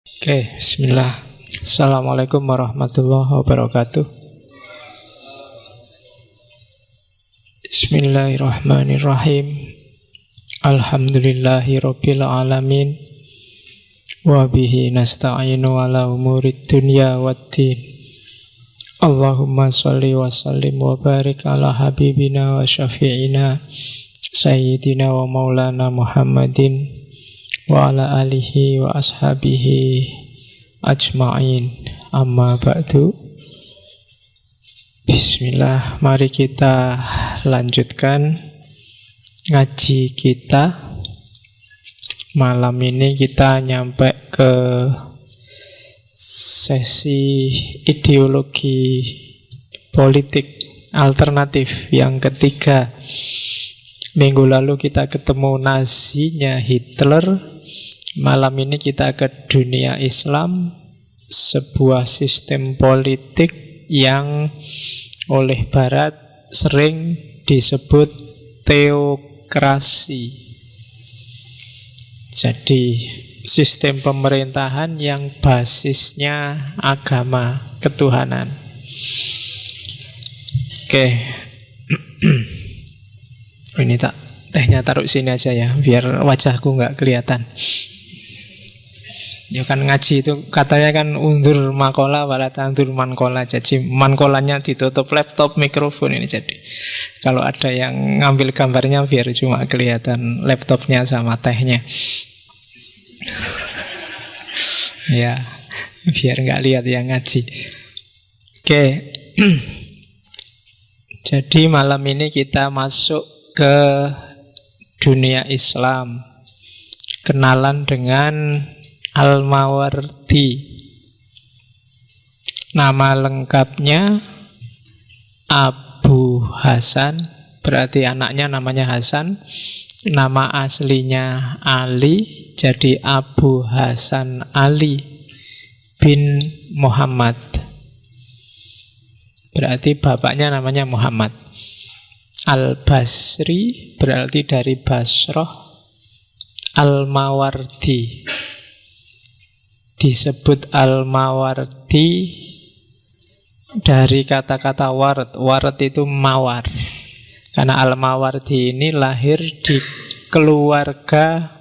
Oke, bismillah. Assalamualaikum warahmatullahi wabarakatuh. Bismillahirrahmanirrahim. Alhamdulillahi rabbil alamin. Wa bihi nasta'inu ala umurid dunya waddin. Allahumma sholli wa sallim wa barik ala habibina wa syafi'ina Sayyidina wa maulana Muhammadin wa ala alihi wa ashabihi ajma'in. Amma ba'du. Bismillah, mari kita lanjutkan ngaji kita. Malam ini kita nyampe ke sesi ideologi politik alternatif yang ketiga. Minggu lalu kita ketemu Nazinya Hitler. Malam ini kita ke dunia Islam, sebuah sistem politik yang oleh Barat sering disebut teokrasi. Jadi sistem pemerintahan yang basisnya agama, ketuhanan. Oke. Ini tehnya taruh sini aja ya, biar wajahku nggak kelihatan. Ya kan ngaji itu katanya kan undur makola wala tandur mankola. Jadi mankolanya ditutup laptop, mikrofon ini. Jadi kalau ada yang ngambil gambarnya biar cuma kelihatan laptopnya sama tehnya. Ya, biar nggak lihat yang ngaji. Oke. Jadi malam ini kita masuk ke dunia Islam, kenalan dengan Al-Mawardi. Nama lengkapnya Abu Hasan, berarti anaknya namanya Hasan. Nama aslinya Ali, jadi Abu Hasan Ali bin Muhammad. Berarti bapaknya namanya Muhammad. Al-Basri berarti dari Basroh. Al-Mawardi disebut Al-Mawardi dari kata-kata warat. Warat itu mawar. Karena Al-Mawardi ini lahir di keluarga,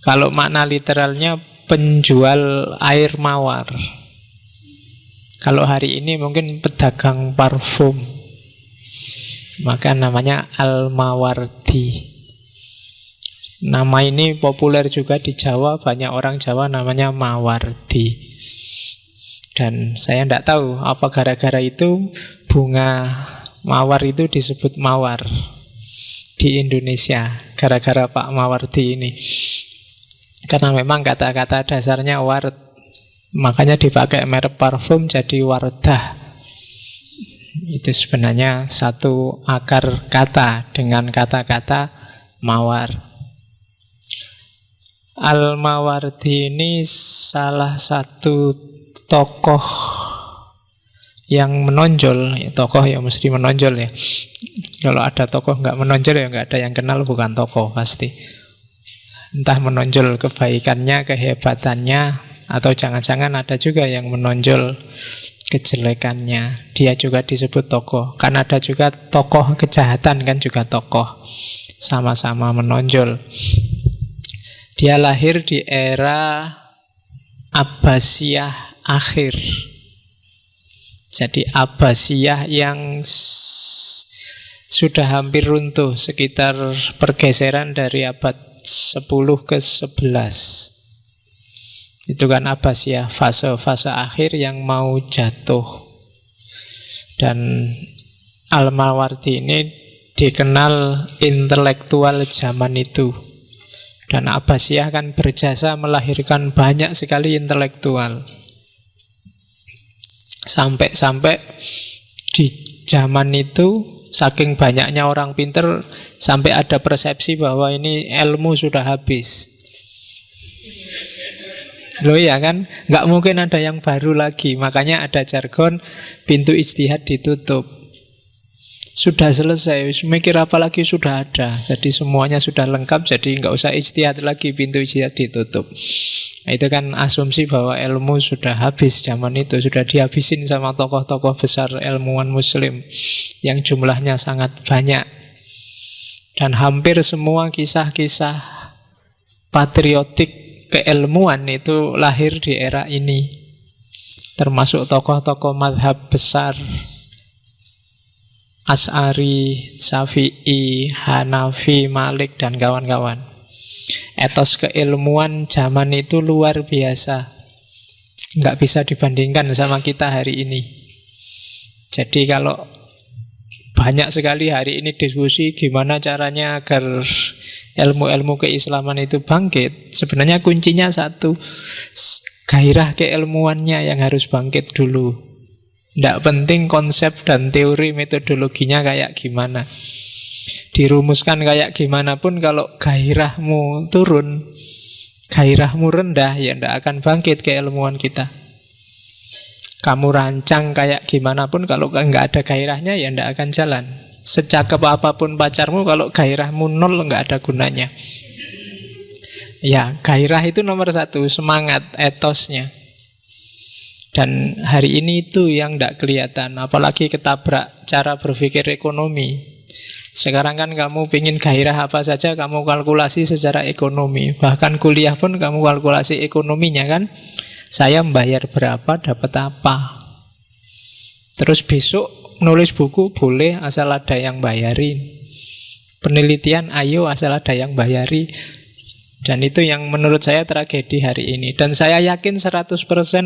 kalau makna literalnya penjual air mawar. Kalau hari ini mungkin pedagang parfum, maka namanya Al-Mawardi. Nama ini populer juga di Jawa, banyak orang Jawa namanya Mawardi. Dan saya tidak tahu apa gara-gara itu bunga mawar itu disebut mawar di Indonesia, gara-gara Pak Mawardi ini. Karena memang kata-kata dasarnya warat, makanya dipakai merek parfum jadi Wardah. Itu sebenarnya satu akar kata dengan kata-kata mawar. Al-Mawardi ini salah satu tokoh yang menonjol. Tokoh yang mesti menonjol ya. Kalau ada tokoh nggak menonjol ya nggak ada yang kenal, bukan tokoh pasti. Entah menonjol kebaikannya, kehebatannya, atau jangan-jangan ada juga yang menonjol kejelekannya. Dia juga disebut tokoh. Kan ada juga tokoh kejahatan, kan juga tokoh. Sama-sama menonjol. Dia lahir di era Abbasiyah akhir. Jadi Abbasiyah yang sudah hampir runtuh, sekitar pergeseran dari abad 10 ke 11. Itu kan Abbasiyah, fase-fase akhir yang mau jatuh. Dan Al-Mawardi ini dikenal intelektual zaman itu. Dan Abbasiyah kan berjasa melahirkan banyak sekali intelektual. Sampai-sampai di zaman itu, saking banyaknya orang pinter, sampai ada persepsi bahwa ini ilmu sudah habis. Loh ya kan, nggak mungkin ada yang baru lagi. Makanya ada jargon pintu ijtihad ditutup. Sudah selesai, mikir apa lagi sudah ada. Jadi semuanya sudah lengkap, jadi nggak usah ijtihad lagi, pintu ijtihad ditutup. Nah, itu kan asumsi bahwa ilmu sudah habis zaman itu, sudah dihabisin sama tokoh-tokoh besar ilmuwan muslim yang jumlahnya sangat banyak. Dan hampir semua kisah-kisah patriotik keilmuan itu lahir di era ini. Termasuk tokoh-tokoh madhab besar, Asy'ari, Syafi'i, Hanafi, Malik, dan kawan-kawan. Etos keilmuan zaman itu luar biasa, nggak bisa dibandingkan sama kita hari ini. Jadi kalau banyak sekali hari ini diskusi gimana caranya agar ilmu-ilmu keislaman itu bangkit, sebenarnya kuncinya satu, gairah keilmuannya yang harus bangkit dulu. Tidak penting konsep dan teori metodologinya kayak gimana, dirumuskan kayak gimana pun, kalau gairahmu turun, gairahmu rendah, ya tidak akan bangkit keilmuan kita. Kamu rancang kayak gimana pun, kalau nggak ada gairahnya ya tidak akan jalan. Secakep apapun pacarmu, kalau gairahmu nol nggak ada gunanya. Ya, gairah itu nomor satu, semangat, etosnya. Dan hari ini itu yang tidak kelihatan, apalagi ketabrak cara berpikir ekonomi. Sekarang kan kamu pingin gairah apa saja, kamu kalkulasi secara ekonomi. Bahkan kuliah pun kamu kalkulasi ekonominya kan. Saya membayar berapa, dapat apa. Terus besok nulis buku boleh asal ada yang bayarin. Penelitian ayo asal ada yang bayari. Dan itu yang menurut saya tragedi hari ini. Dan saya yakin 100%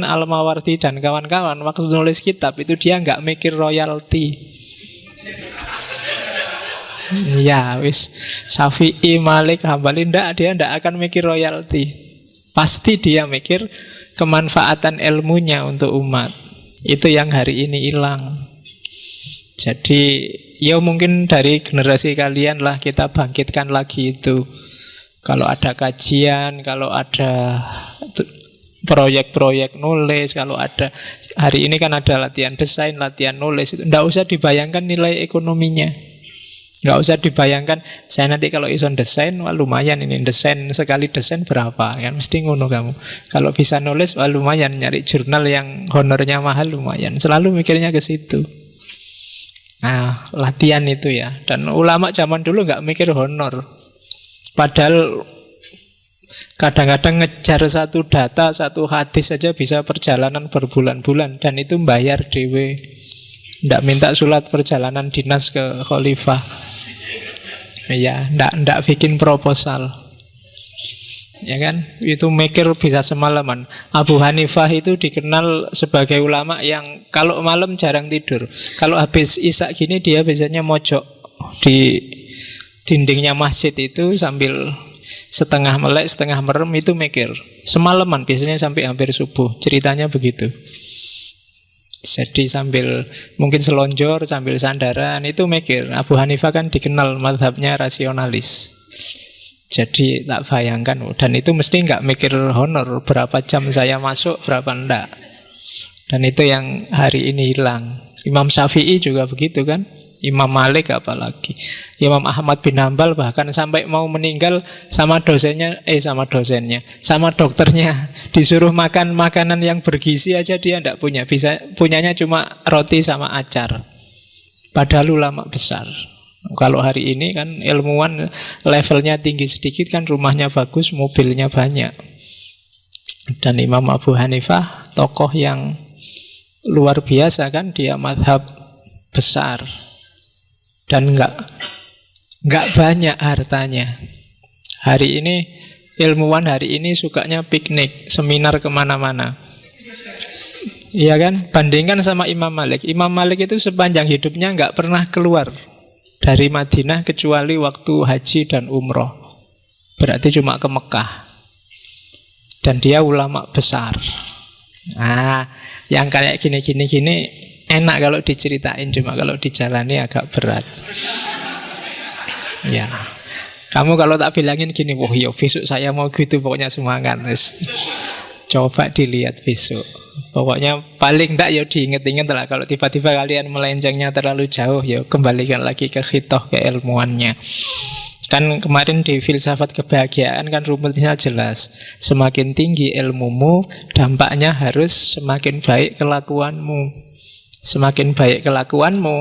Al-Mawardi dan kawan-kawan waktu nulis kitab itu dia nggak mikir royalti. Ya wis, Syafi'i, Malik, Hambali, dia ndak akan mikir royalti. Pasti dia mikir kemanfaatan ilmunya untuk umat. Itu yang hari ini hilang. Jadi ya mungkin dari generasi kalian lah kita bangkitkan lagi itu. Kalau ada kajian, kalau ada proyek-proyek nulis, kalau ada, hari ini kan ada latihan desain, latihan nulis, itu nggak usah dibayangkan nilai ekonominya. Nggak usah dibayangkan, saya nanti kalau ison desain, wah lumayan ini, desain sekali desain berapa, kan mesti ngono kamu. Kalau bisa nulis, wah lumayan, nyari jurnal yang honornya mahal lumayan. Selalu mikirnya ke situ. Nah, latihan itu ya. Dan ulama zaman dulu nggak mikir honor. Padahal kadang-kadang ngejar satu data, satu hadis saja bisa perjalanan berbulan-bulan. Dan itu membayar dewe. Tidak minta surat perjalanan dinas ke khalifah. Ya, tidak bikin proposal. Ya kan, itu mikir bisa semalaman. Abu Hanifah itu dikenal sebagai ulama yang kalau malam jarang tidur. Kalau habis isya gini dia biasanya mojok di dindingnya masjid itu sambil setengah melek, setengah merem itu mikir. Semalaman biasanya sampai hampir subuh. Ceritanya begitu. Jadi sambil mungkin selonjor, sambil sandaran itu mikir. Abu Hanifah kan dikenal mazhabnya rasionalis. Jadi tak bayangkan, dan itu mesti nggak mikir honor, berapa jam saya masuk, berapa enggak. Dan itu yang hari ini hilang. Imam Syafi'i juga begitu kan, Imam Malik apalagi, Imam Ahmad bin Hambal bahkan sampai mau meninggal sama dokternya disuruh makan makanan yang bergizi aja dia enggak punya, bisa punyanya cuma roti sama acar. Padahal ulama besar. Kalau hari ini kan ilmuwan levelnya tinggi sedikit kan, rumahnya bagus, mobilnya banyak. Dan Imam Abu Hanifah tokoh yang luar biasa kan, dia mazhab besar dan nggak banyak hartanya. Hari ini ilmuwan hari ini sukanya piknik, seminar kemana-mana. Iya kan? Bandingkan sama Imam Malik. Imam Malik itu sepanjang hidupnya nggak pernah keluar dari Madinah kecuali waktu haji dan umroh. Berarti cuma ke Mekah. Dan dia ulama besar. Nah, yang kayak gini enak kalau diceritain, cuma kalau dijalani agak berat. Ya. Kamu kalau tak bilangin gini, wah yo besok saya mau gitu, pokoknya semangat. Coba dilihat besok. Pokoknya paling enggak ya diinget-inget lah. Kalau tiba-tiba kalian melencengnya terlalu jauh, ya kembalikan lagi ke khitoh, keilmuannya. Kan kemarin di filsafat kebahagiaan kan rumusnya jelas. Semakin tinggi ilmumu, dampaknya harus semakin baik kelakuanmu. Semakin baik kelakuanmu,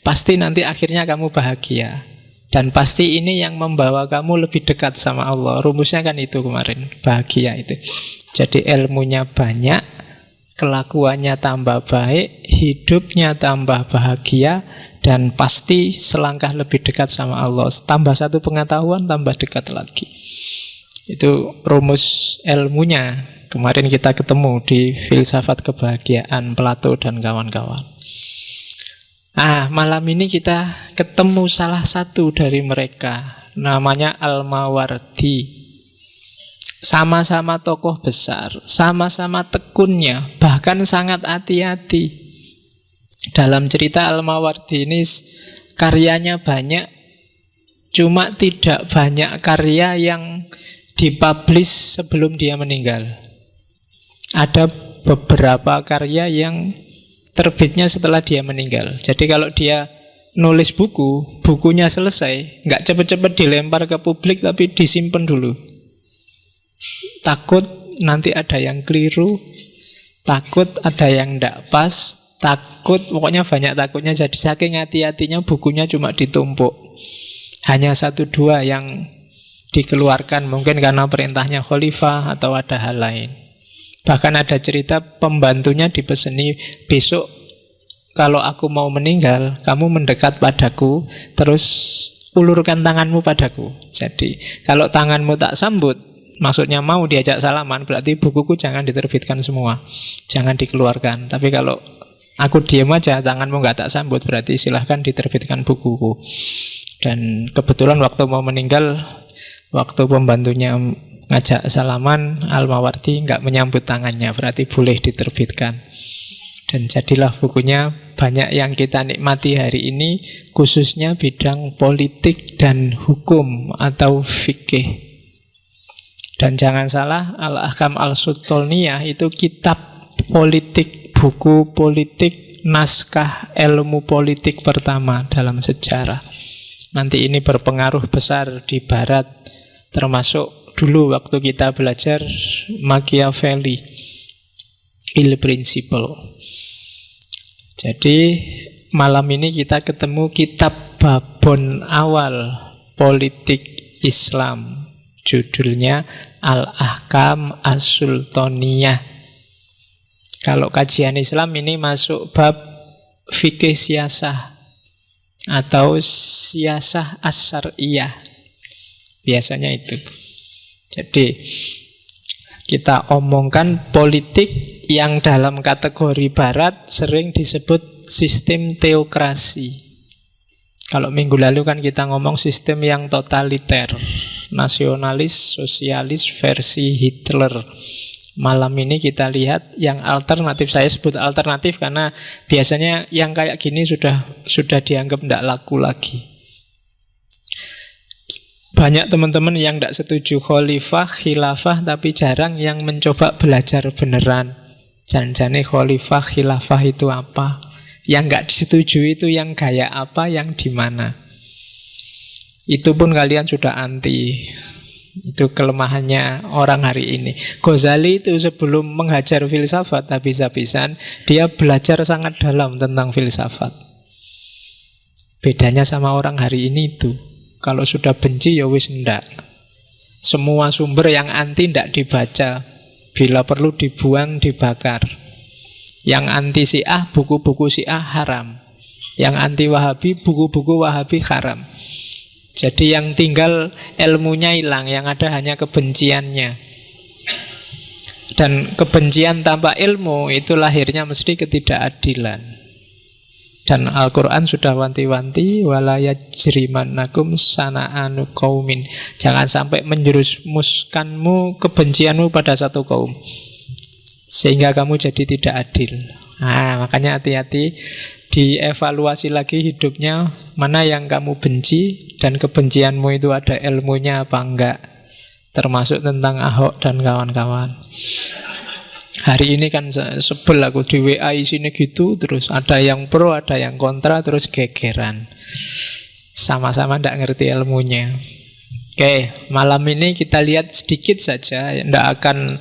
pasti nanti akhirnya kamu bahagia. Dan pasti ini yang membawa kamu lebih dekat sama Allah. Rumusnya kan itu kemarin, bahagia itu. Jadi ilmunya banyak, kelakuannya tambah baik, hidupnya tambah bahagia, dan pasti selangkah lebih dekat sama Allah. Tambah satu pengetahuan, tambah dekat lagi. Itu rumus ilmunya. Kemarin kita ketemu di filsafat kebahagiaan Plato dan kawan-kawan. Malam ini kita ketemu salah satu dari mereka. Namanya Al-Mawardi. Sama-sama tokoh besar, sama-sama tekunnya, bahkan sangat hati-hati. Dalam cerita Al-Mawardi ini karyanya banyak, cuma tidak banyak karya yang dipublish sebelum dia meninggal. Ada beberapa karya yang terbitnya setelah dia meninggal. Jadi kalau dia nulis buku, bukunya selesai, nggak cepet-cepet dilempar ke publik, tapi disimpan dulu. Takut nanti ada yang keliru, takut ada yang tidak pas, takut, pokoknya banyak takutnya. Jadi saking hati-hatinya bukunya cuma ditumpuk. Hanya 1-2 yang dikeluarkan, mungkin karena perintahnya khalifah atau ada hal lain. Bahkan ada cerita pembantunya dipeseni, besok kalau aku mau meninggal, kamu mendekat padaku, terus ulurkan tanganmu padaku. Jadi kalau tanganmu tak sambut, maksudnya mau diajak salaman, berarti bukuku jangan diterbitkan semua, jangan dikeluarkan. Tapi kalau aku diam aja, tanganmu gak tak sambut, berarti silahkan diterbitkan bukuku. Dan kebetulan waktu mau meninggal, waktu pembantunya ngajak salaman, Al-Mawardi gak menyambut tangannya, berarti boleh diterbitkan. Dan jadilah bukunya banyak yang kita nikmati hari ini, khususnya bidang politik dan hukum atau fikih. Dan jangan salah, Al-Ahkam Al-Sultaniyah itu kitab politik, buku politik, naskah ilmu politik pertama dalam sejarah. Nanti ini berpengaruh besar di Barat, termasuk dulu waktu kita belajar Machiavelli, Il Principle. Jadi malam ini kita ketemu kitab babon awal politik Islam. Judulnya Al-Ahkam As-Sultaniyah. Kalau kajian Islam ini masuk bab fikih siyasah atau siyasah as-syar'iyah. Biasanya itu. Jadi kita omongkan politik yang dalam kategori barat sering disebut sistem teokrasi. Kalau minggu lalu kan kita ngomong sistem yang totaliter, nasionalis, sosialis versi Hitler. Malam ini kita lihat yang alternatif. Saya sebut alternatif karena biasanya yang kayak gini sudah dianggap tidak laku lagi. Banyak teman-teman yang tidak setuju khalifah, khilafah, tapi jarang yang mencoba belajar beneran. Jangan-jangan khalifah, khilafah itu apa? Yang nggak disetujui itu yang gaya apa, yang di mana? Itu pun kalian sudah anti. Itu kelemahannya orang hari ini. Ghazali itu sebelum menghajar filsafat habis-habisan, dia belajar sangat dalam tentang filsafat. Bedanya sama orang hari ini itu, kalau sudah benci ya wis ndak. Semua sumber yang anti ndak dibaca. Bila perlu dibuang, dibakar. Yang anti Syiah, buku-buku Syiah haram. Yang anti Wahabi, buku-buku Wahabi haram. Jadi yang tinggal ilmunya hilang, yang ada hanya kebenciannya. Dan kebencian tanpa ilmu itu lahirnya mesti ketidakadilan. Dan Al-Quran sudah wanti-wanti, wala yajrimannakum sana'anu qaumin. Jangan sampai menjerumuskanmu kebencianmu pada satu kaum, sehingga kamu jadi tidak adil. Makanya hati-hati, dievaluasi lagi hidupnya, mana yang kamu benci, dan kebencianmu itu ada ilmunya apa enggak. Termasuk tentang Ahok dan kawan-kawan. Hari ini kan sebel aku di WA isinya gitu, terus ada yang pro, ada yang kontra, terus gegeran. Sama-sama tidak ngerti ilmunya. Oke, malam ini kita lihat sedikit saja, tidak akan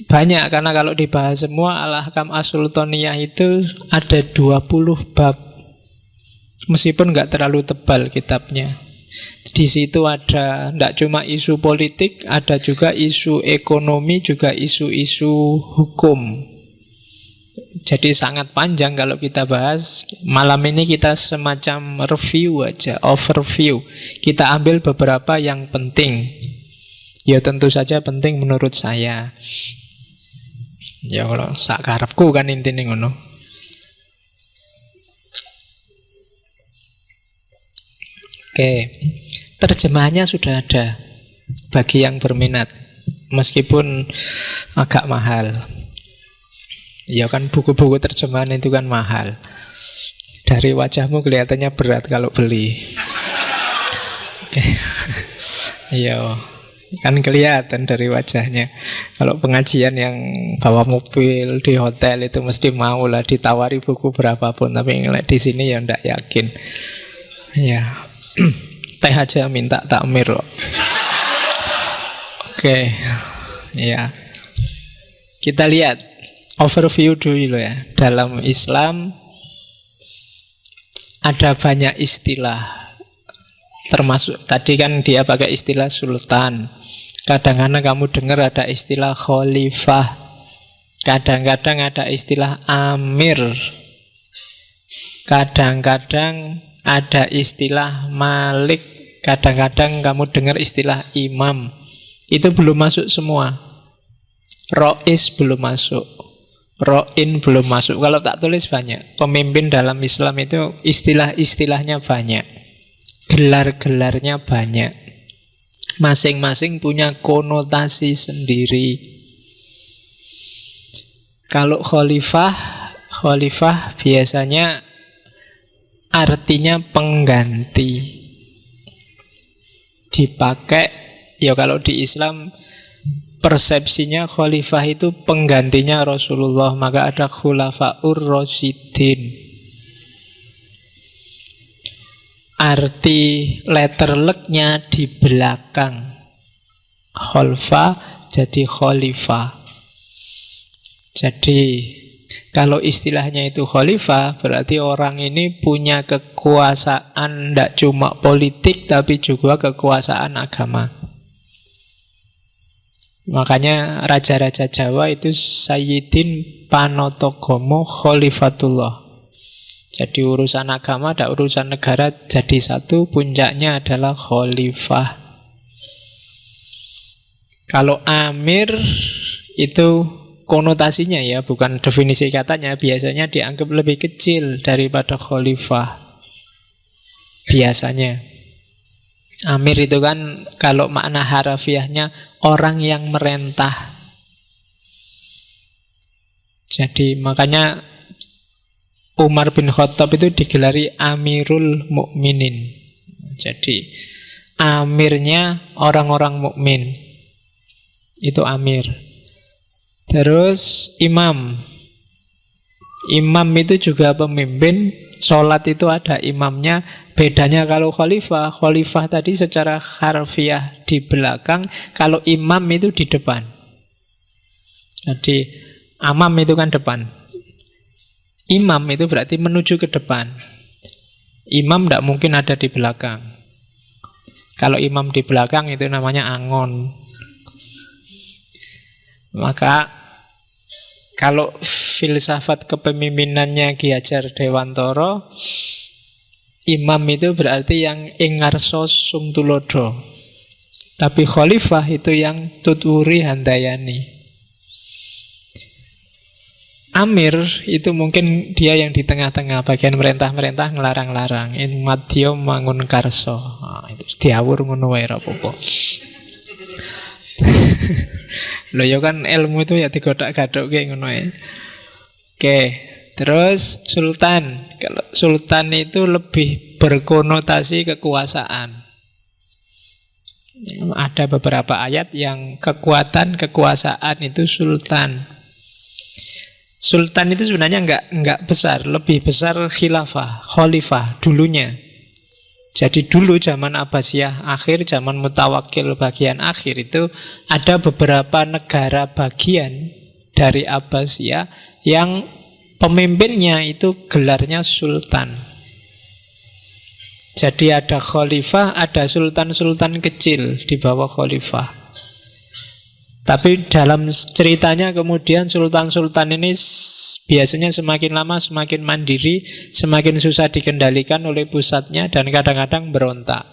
banyak karena kalau dibahas semua Al-Ahkam As-Sultaniyah itu ada 20 bab. Meskipun nggak terlalu tebal kitabnya. Di situ ada tidak cuma isu politik, ada juga isu ekonomi, juga isu-isu hukum. Jadi sangat panjang kalau kita bahas. Malam ini kita semacam review aja, overview. Kita ambil beberapa yang penting. Ya tentu saja penting menurut saya. Ya kalau sak karepku kan intine ngono. Oke, terjemahannya sudah ada bagi yang berminat, meskipun agak mahal. Ya kan buku-buku terjemahan itu kan mahal. Dari wajahmu kelihatannya berat kalau beli. Oke. Iya, kan kelihatan dari wajahnya. Kalau pengajian yang bawa mobil di hotel itu mesti mau lah ditawari buku berapapun, tapi di sini ya ndak yakin. Ya. Teh aja minta takmir loh. Oke. Ya. Kita lihat overview dulu ya. Dalam Islam ada banyak istilah. Termasuk tadi kan dia pakai istilah sultan. Kadang-kadang kamu dengar ada istilah khalifah. Kadang-kadang ada istilah amir. Kadang-kadang ada istilah malik. Kadang-kadang kamu dengar istilah imam. Itu belum masuk semua. Rois belum masuk. Ro'in belum masuk. Kalau tak tulis banyak. Pemimpin dalam Islam itu istilah-istilahnya banyak. Gelar-gelarnya banyak. Masing-masing punya konotasi sendiri. Kalau khalifah biasanya artinya pengganti. Dipakai, ya kalau di Islam persepsinya khalifah itu penggantinya Rasulullah, maka ada khulafaur rasyidin. Arti letter luck-nya di belakang. Khalfa jadi khalifah. Jadi kalau istilahnya itu khalifah, berarti orang ini punya kekuasaan tidak cuma politik, tapi juga kekuasaan agama. Makanya raja-raja Jawa itu Sayyidin Panotogomo Khalifatullah. Jadi urusan agama dan urusan negara jadi satu, puncaknya adalah khalifah. Kalau amir itu konotasinya ya, bukan definisi katanya, biasanya dianggap lebih kecil daripada khalifah. Biasanya amir itu kan kalau makna harafiahnya orang yang merentah. Jadi makanya Umar bin Khattab itu digelari Amirul Mukminin. Jadi amirnya orang-orang mukmin. Itu amir. Terus imam. Imam itu juga pemimpin. Sholat itu ada imamnya. Bedanya kalau khalifah, khalifah tadi secara harfiah di belakang, kalau imam itu di depan. Jadi amam itu kan depan. Imam itu berarti menuju ke depan. Imam tidak mungkin ada di belakang. Kalau imam di belakang itu namanya angon. Maka kalau filsafat kepemimpinannya Ki Hajar Dewantara, imam itu berarti yang ingarso sumtulodo. Tapi khalifah itu yang tuturi handayani. Amir itu mungkin dia yang di tengah-tengah, bagian merentah-merentah, ngelarang-larang. In madya mangun karso. Itu diawur ngono wae ra apa-apa. Loh ya kan ilmu itu ya digodak-gadokke ngono ya. Oke, terus sultan. Kalau sultan itu lebih berkonotasi kekuasaan. Ada beberapa ayat yang kekuatan kekuasaan itu sultan. Sultan itu sebenarnya nggak besar, lebih besar khilafah, khalifah dulunya. Jadi dulu zaman Abbasiyah akhir, zaman Mutawakkil bagian akhir itu ada beberapa negara bagian dari Abbasiyah yang pemimpinnya itu gelarnya sultan. Jadi ada khalifah, ada sultan-sultan kecil di bawah khalifah. Tapi dalam ceritanya kemudian sultan-sultan ini biasanya semakin lama semakin mandiri, semakin susah dikendalikan oleh pusatnya dan kadang-kadang berontak.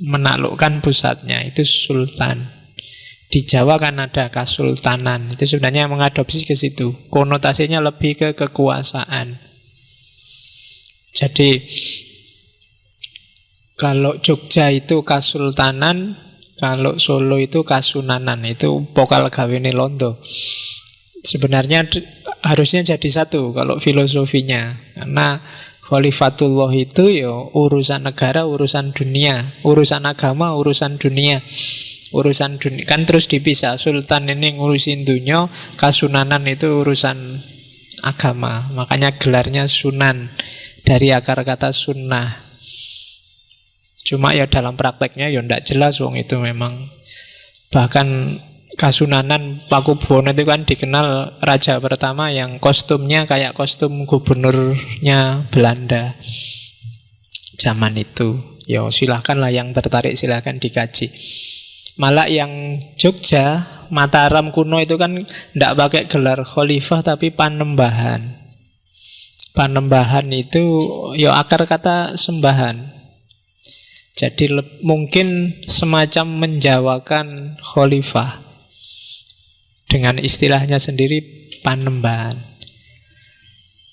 Menaklukkan pusatnya, itu sultan. Di Jawa kan ada kasultanan, itu sebenarnya mengadopsi ke situ. Konotasinya lebih ke kekuasaan. Jadi kalau Jogja itu kasultanan, kalau Solo itu kasunanan, itu vokal gawene londo. Sebenarnya harusnya jadi satu kalau filosofinya. Karena Khalifatullah itu ya urusan negara, urusan dunia, urusan agama, urusan dunia. Urusan dunia kan terus dipisah. Sultan ini ngurusin dunia, kasunanan itu urusan agama. Makanya gelarnya sunan dari akar kata sunnah. Cuma ya dalam prakteknya ya ndak jelas wong itu memang. Bahkan Kasunanan Pakubuwono itu kan dikenal raja pertama yang kostumnya kayak kostum gubernurnya Belanda zaman itu. Ya silahkanlah yang tertarik silahkan dikaji. Malah yang Jogja, Mataram kuno itu kan ndak pakai gelar khalifah tapi panembahan. Panembahan itu ya akar kata sembahan. Jadi mungkin semacam menjawakan khalifah dengan istilahnya sendiri panembahan.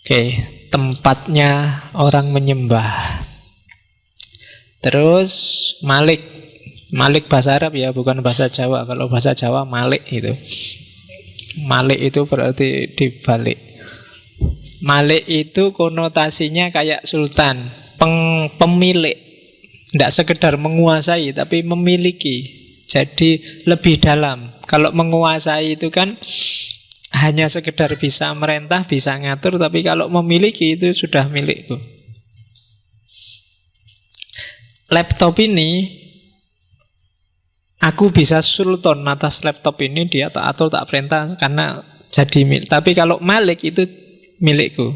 Oke, tempatnya orang menyembah. Terus Malik. Malik bahasa Arab ya, bukan bahasa Jawa. Kalau bahasa Jawa Malik itu. Malik itu berarti dibalik. Malik itu konotasinya kayak sultan, pemilik. Tidak sekedar menguasai, tapi memiliki. Jadi lebih dalam. Kalau menguasai itu kan hanya sekedar bisa merentah, bisa ngatur. Tapi kalau memiliki itu sudah milikku. Laptop ini, aku bisa sultan atas laptop ini. Dia tak atur, tak perintah karena jadi milik. Tapi kalau Malik itu milikku.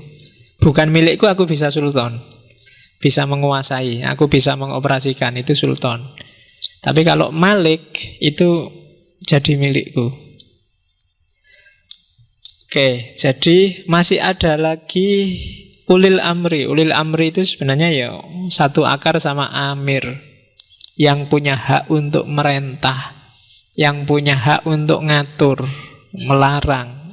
Bukan milikku, aku bisa sultan. Bisa menguasai, aku bisa mengoperasikan, itu sultan. Tapi kalau Malik itu jadi milikku. Oke, jadi masih ada lagi ulil amri. Ulil amri itu sebenarnya ya satu akar sama amir. Yang punya hak untuk merentah, yang punya hak untuk ngatur, melarang.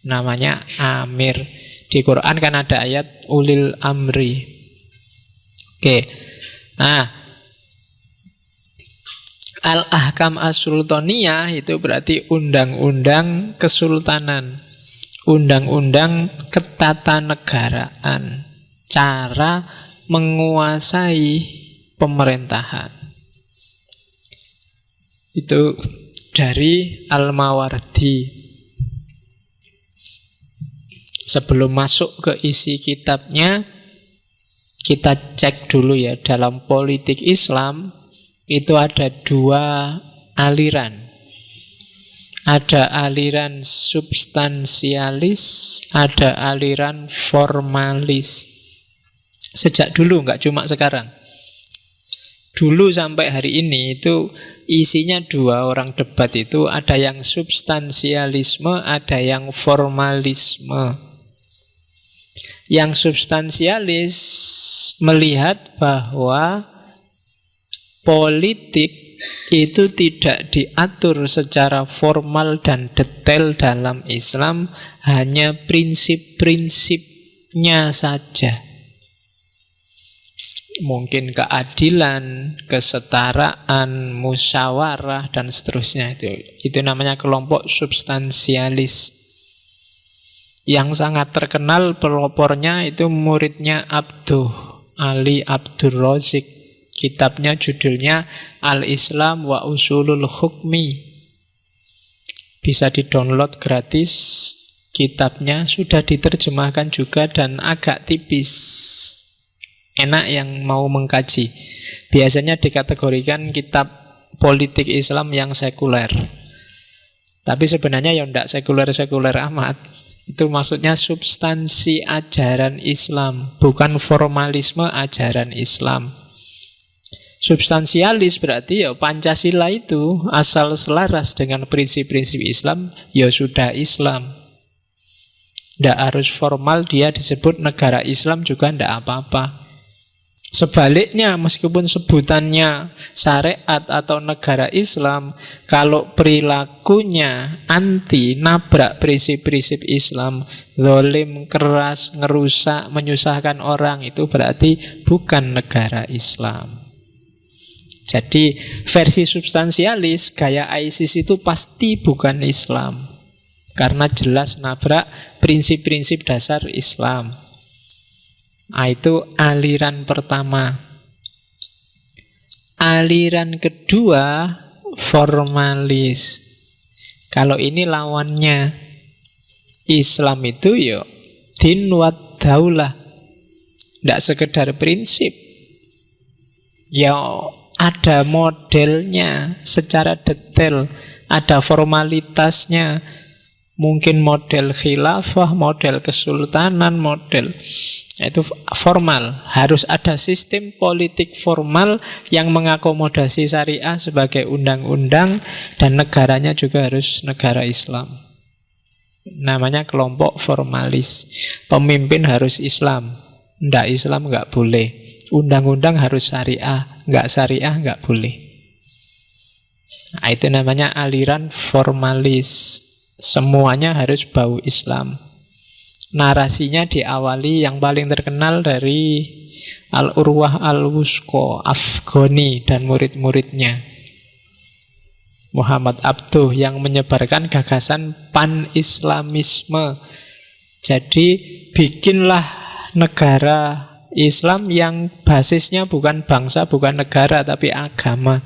Namanya amir. Di Quran kan ada ayat ulil amri. Oke, nah al-ahkam as-sultaniyah itu berarti undang-undang kesultanan, undang-undang ketatanegaraan, cara menguasai pemerintahan. Itu dari Al-Mawardi. Sebelum masuk ke isi kitabnya, kita cek dulu ya, dalam politik Islam itu ada dua aliran. Ada aliran substansialis, ada aliran formalis. Sejak dulu, nggak cuma sekarang. Dulu sampai hari ini itu isinya dua orang debat itu, ada yang substansialisme, ada yang formalisme. Yang substansialis melihat bahwa politik itu tidak diatur secara formal dan detail dalam Islam, hanya prinsip-prinsipnya saja. Mungkin keadilan, kesetaraan, musyawarah, dan seterusnya. Itu namanya kelompok substansialis. Yang sangat terkenal pelopornya itu muridnya Abduh Ali Abdur Razik. Kitabnya judulnya Al-Islam wa Usulul Hukmi. Bisa di-download gratis kitabnya sudah diterjemahkan juga dan agak tipis. Enak yang mau mengkaji. Biasanya dikategorikan kitab politik Islam yang sekuler. Tapi sebenarnya ya tidak sekuler-sekuler amat. Itu maksudnya substansi ajaran Islam, bukan formalisme ajaran Islam. Substansialis berarti ya Pancasila itu asal selaras dengan prinsip-prinsip Islam, ya sudah Islam. Tidak harus formal dia disebut negara Islam juga tidak apa-apa. Sebaliknya, meskipun sebutannya syariat atau negara Islam, kalau perilakunya anti, nabrak prinsip-prinsip Islam, zalim, keras, ngerusak, menyusahkan orang, itu berarti bukan negara Islam. Jadi versi substansialis, gaya ISIS itu pasti bukan Islam, karena jelas nabrak prinsip-prinsip dasar Islam. Itu aliran pertama. Aliran kedua, formalis. Kalau ini lawannya. Islam itu ya din wa daulah. Tidak sekedar prinsip. Ya ada modelnya secara detail. Ada formalitasnya. Mungkin model khilafah, model kesultanan, model itu formal. Harus ada sistem politik formal yang mengakomodasi syariah sebagai undang-undang, dan negaranya juga harus negara Islam. Namanya kelompok formalis. Pemimpin harus Islam. Ndak Islam nggak boleh. Undang-undang harus syariah. Nggak syariah nggak boleh. Nah, itu namanya aliran formalis. Semuanya harus bau Islam. Narasinya diawali yang paling terkenal dari Al-Urwah Al-Wusqa Afghani dan murid-muridnya, Muhammad Abduh, yang menyebarkan gagasan pan-islamisme. Jadi bikinlah negara Islam yang basisnya bukan bangsa, bukan negara, tapi agama.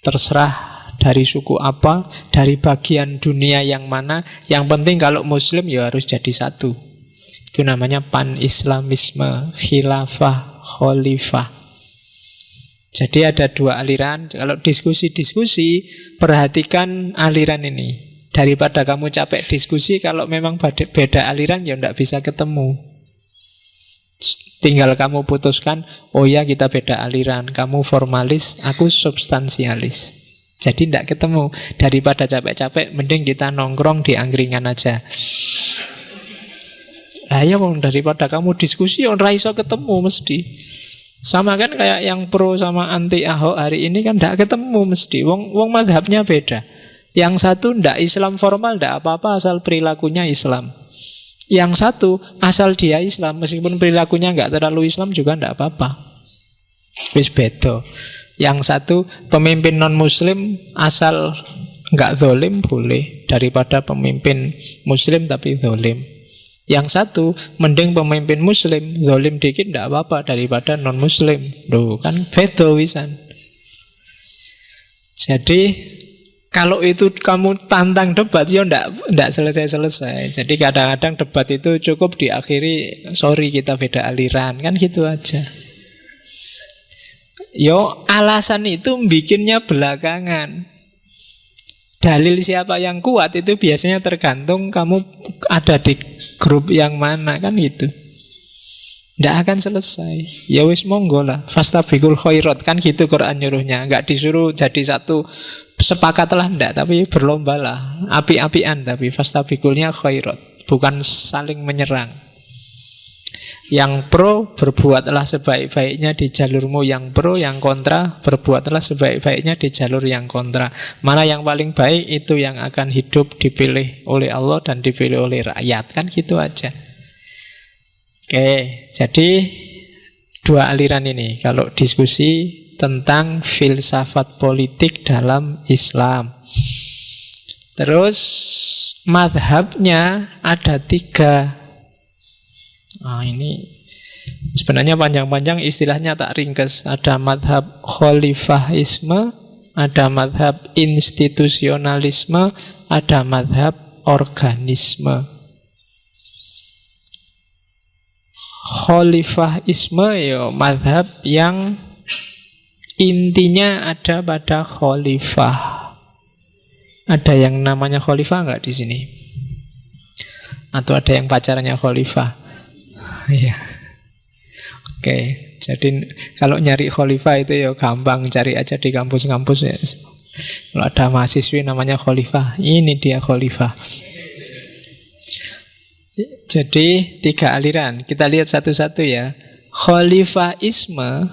Terserah dari suku apa, dari bagian dunia yang mana, yang penting kalau Muslim ya harus jadi satu. Itu namanya pan-islamisme, khilafah, khalifah. Jadi ada dua aliran. Kalau diskusi-diskusi, perhatikan aliran ini. Daripada kamu capek diskusi, kalau memang beda aliran ya tidak bisa ketemu. Tinggal kamu putuskan, oh ya kita beda aliran, kamu formalis, aku substansialis. Jadi tidak ketemu. Daripada capek-capek, mending kita nongkrong di angkringan aja. Lah ya, daripada kamu diskusi, ora iso ketemu mesti. Sama kan kayak yang pro sama anti Ahok hari ini kan tidak ketemu mesti. Wong mazhabnya beda. Yang satu tidak Islam formal, tidak apa-apa asal perilakunya Islam. Yang satu asal dia Islam, meskipun perilakunya nggak terlalu Islam juga tidak apa-apa. Wis beda. Yang satu pemimpin non-muslim asal nggak zalim boleh, daripada pemimpin muslim tapi zalim. Yang satu mending pemimpin muslim, zalim dikit nggak apa-apa, daripada non-muslim. Loh, kan beda wisan. Jadi kalau itu kamu tantang debat, ya ndak selesai-selesai. Jadi kadang-kadang debat itu cukup diakhiri, sorry kita beda aliran, kan gitu aja. Yo, alasan itu bikinnya belakangan. Dalil siapa yang kuat itu biasanya tergantung kamu ada di grup yang mana, kan gitu. Tidak akan selesai. Ya wis monggo lah, fastabiqul khairat, kan gitu Quran nyuruhnya. Enggak disuruh jadi satu, sepakatlah enggak, tapi berlombalah, api-apian, tapi fastabiqulnya khairat, bukan saling menyerang. Yang pro berbuatlah sebaik-baiknya di jalurmu yang pro, yang kontra berbuatlah sebaik-baiknya di jalur yang kontra. Mana yang paling baik itu yang akan hidup, dipilih oleh Allah dan dipilih oleh rakyat, kan gitu aja. Oke, jadi dua aliran ini kalau diskusi tentang filsafat politik dalam Islam. Terus madhabnya ada 3. Ini sebenarnya panjang-panjang, istilahnya tak ringkes. Ada madhab khalifahisme, ada madhab institusionalisme, ada madhab organisme. Khalifahisme ya mazhab yang intinya ada pada khalifah. Ada yang namanya khalifah nggak di sini? Atau ada yang pacarnya khalifah? Iya. Oke, jadi kalau nyari khalifah itu ya gampang, cari aja di kampus-kampus ya. Kalau ada mahasiswi namanya khalifah, ini dia khalifah. Jadi 3 aliran, kita lihat satu-satu ya. Khalifahisme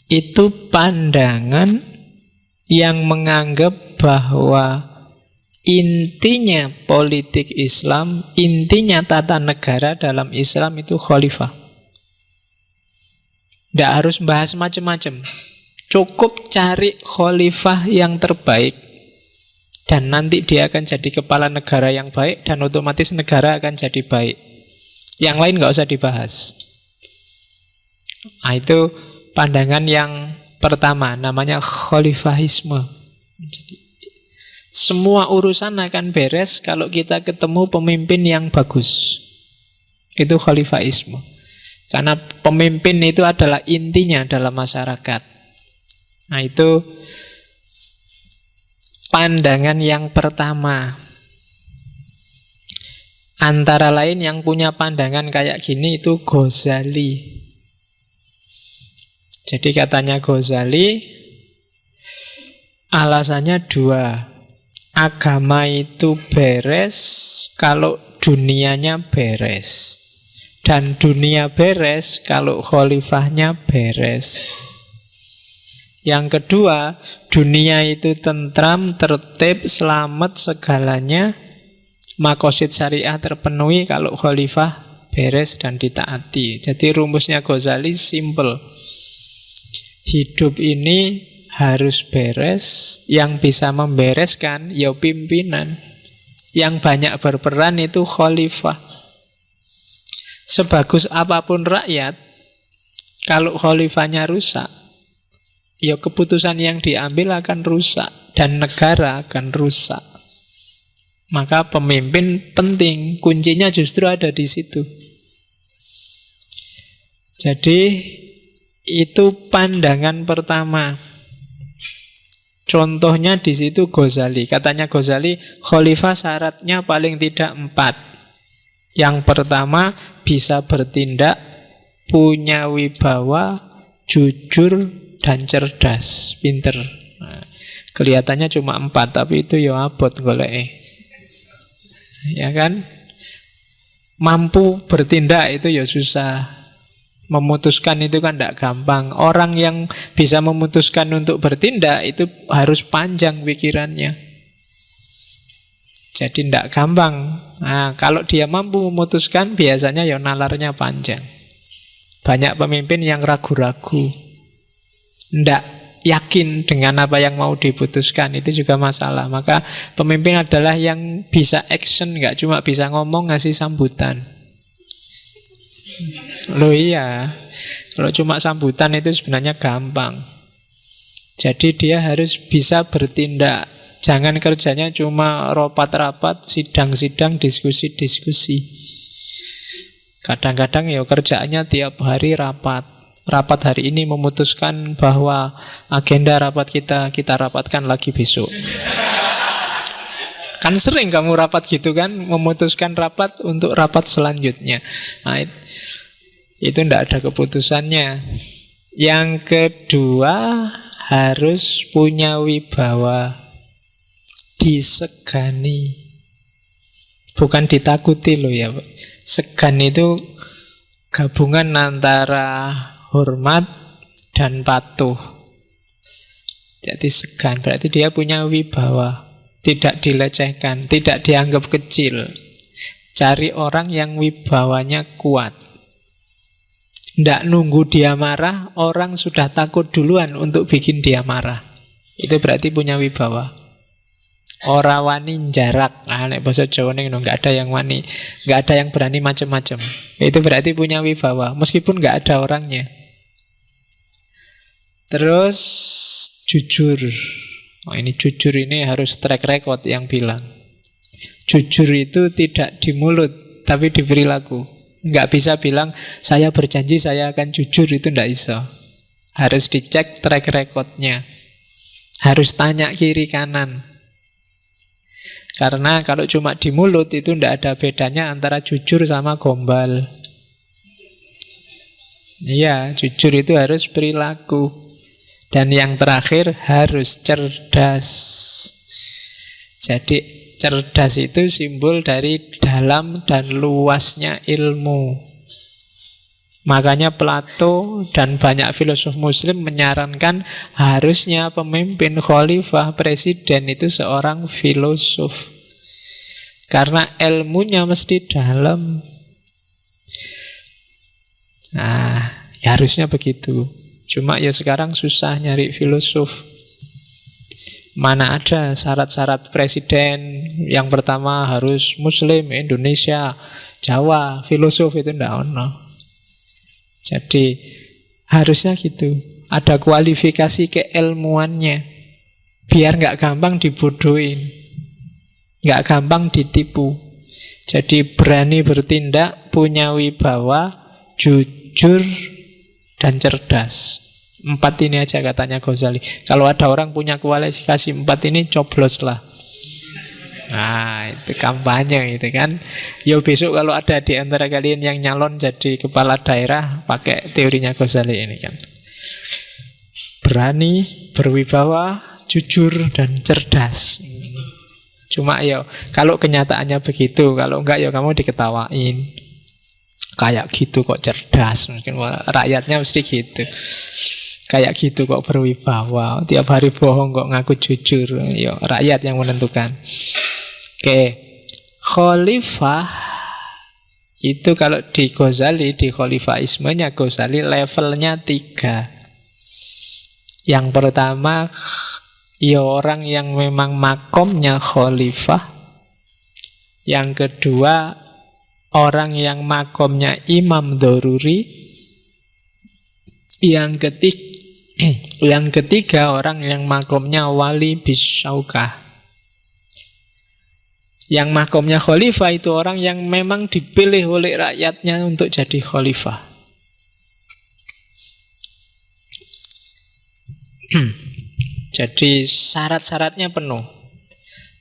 itu pandangan yang menganggap bahwa intinya politik Islam, intinya tata negara dalam Islam itu khalifah. Tidak harus bahas macam-macam. Cukup cari khalifah yang terbaik, dan nanti dia akan jadi kepala negara yang baik, dan otomatis negara akan jadi baik. Yang lain nggak usah dibahas. Nah, itu pandangan yang pertama, namanya khalifahisme. Jadi, semua urusan akan beres kalau kita ketemu pemimpin yang bagus. Itu khalifahisme. Karena pemimpin itu adalah intinya dalam masyarakat. Nah, itu pandangan yang pertama. Antara lain yang punya pandangan kayak gini itu Ghazali. Jadi katanya Ghazali, alasannya 2. Agama itu beres kalau dunianya beres. Dan dunia beres kalau khalifahnya beres. Yang kedua, dunia itu tentram, tertib, selamat segalanya, maqasid syariah terpenuhi kalau khalifah beres dan ditaati. Jadi rumusnya Ghazali simple. Hidup ini harus beres, yang bisa membereskan ya pimpinan. Yang banyak berperan itu khalifah. Sebagus apapun rakyat, kalau khalifahnya rusak, ya keputusan yang diambil akan rusak dan negara akan rusak. Maka pemimpin penting, kuncinya justru ada di situ. Jadi itu pandangan pertama. Contohnya di situ Ghazali. Katanya Ghazali, khalifah syaratnya paling tidak 4. Yang pertama, bisa bertindak, punya wibawa, jujur, dan cerdas, pinter. Nah, kelihatannya cuma 4, tapi itu ya abot golek. Ya kan? Mampu bertindak itu ya susah. Memutuskan itu kan tidak gampang. Orang yang bisa memutuskan untuk bertindak itu harus panjang pikirannya. Jadi tidak gampang. Nah, kalau dia mampu memutuskan, biasanya ya nalarnya panjang. Banyak pemimpin yang ragu-ragu, tidak yakin dengan apa yang mau diputuskan. Itu juga masalah. Maka pemimpin adalah yang bisa action, nggak cuma bisa ngomong, ngasih sambutan. Loh iya, kalau cuma sambutan itu sebenarnya gampang. Jadi dia harus bisa bertindak. Jangan kerjanya cuma rapat-rapat, sidang-sidang, diskusi-diskusi. Kadang-kadang ya kerjaannya tiap hari rapat. Rapat hari ini memutuskan bahwa agenda rapat kita rapatkan lagi besok. Kan sering kamu rapat gitu kan, memutuskan rapat untuk rapat selanjutnya. Nah, itu tidak ada keputusannya. Yang kedua, harus punya wibawa. Disegani, bukan ditakuti loh ya. Segan itu gabungan antara hormat dan patuh. Jadi segan berarti dia punya wibawa, tidak dilecehkan, tidak dianggap kecil. Cari orang yang wibawanya kuat. Tidak nunggu dia marah, orang sudah takut duluan untuk bikin dia marah. Itu berarti punya wibawa. Ora wani jarak. Nah, nek basa Jawa ning enggak ada yang wani, enggak ada yang berani macam-macam. Itu berarti punya wibawa meskipun enggak ada orangnya. Terus jujur. Oh, ini jujur ini harus track record yang bilang. Jujur itu tidak di mulut, tapi di perilaku. Nggak bisa bilang, saya berjanji saya akan jujur, itu nggak bisa. Harus dicek track recordnya. Harus tanya kiri kanan. Karena kalau cuma di mulut itu nggak ada bedanya antara jujur sama gombal. Iya, jujur itu harus perilaku. Dan yang terakhir harus cerdas. Jadi cerdas itu simbol dari dalam dan luasnya ilmu. Makanya Plato dan banyak filosof muslim menyarankan harusnya pemimpin, khalifah, presiden itu seorang filosof. Karena ilmunya mesti dalam. Nah, ya harusnya begitu. Cuma ya sekarang susah nyari filosof. Mana ada syarat-syarat presiden. Yang pertama harus Muslim, Indonesia, Jawa. Filosof itu ndak ono. Jadi harusnya gitu. Ada kualifikasi keilmuannya. Biar nggak gampang dibodohin, nggak gampang ditipu. Jadi berani bertindak, punya wibawa, jujur, dan cerdas. 4 ini aja katanya Ghazali. Kalau ada orang punya kualifikasi 4 ini, coblos lah. Nah, itu kampanye itu kan. Yo besok kalau ada di antara kalian yang nyalon jadi kepala daerah, pakai teorinya Ghazali ini kan. Berani, berwibawa, jujur, dan cerdas. Cuma yo kalau kenyataannya begitu, kalau enggak ya kamu diketawain. Kayak gitu kok cerdas, mungkin rakyatnya mesti gitu. Kayak gitu kok berwibawa, tiap hari bohong kok ngaku jujur. Yo rakyat yang menentukan. Oke, khalifah itu kalau di Ghazali, di khalifaismenya Ghazali levelnya 3. Yang pertama, ya orang yang memang makomnya khalifah. Yang kedua, orang yang makomnya imam doruri. Yang ketiga, orang yang makomnya wali bisyaukah. Yang makomnya khalifah itu orang yang memang dipilih oleh rakyatnya untuk jadi khalifah. Jadi syarat-syaratnya penuh.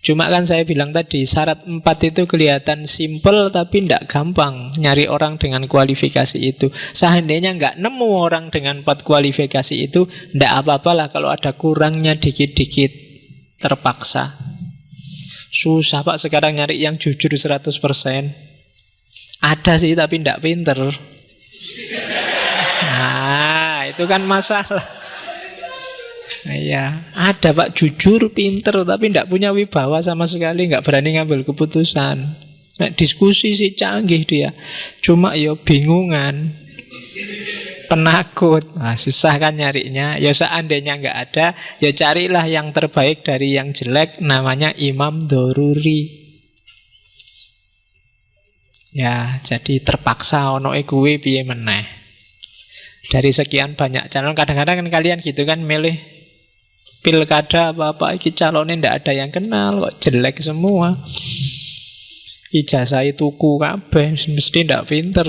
Cuma kan saya bilang tadi, syarat 4 itu kelihatan simpel tapi tidak gampang nyari orang dengan kualifikasi itu. Seandainya nggak nemu orang dengan 4 kualifikasi itu, tidak apa-apalah kalau ada kurangnya dikit-dikit, terpaksa. Susah Pak sekarang nyari yang jujur 100%. Ada sih tapi tidak pinter. Nah, itu kan masalah. Iya, ada Pak jujur, pinter tapi tidak punya wibawa sama sekali, nggak berani ngambil keputusan. Nah, diskusi sih canggih dia, cuma yo bingungan, penakut. Nah, susah kan nyarinya. Ya seandainya nggak ada, ya carilah yang terbaik dari yang jelek, namanya imam doruri. Ya, jadi terpaksa ono kuwi piye meneh. Dari sekian banyak calon, kadang-kadang kan kalian gitu kan milih pilkada apa-apa, iki calonnya ndak ada yang kenal, kok jelek semua. Ijazah tuku kabeh, mesti ndak pinter.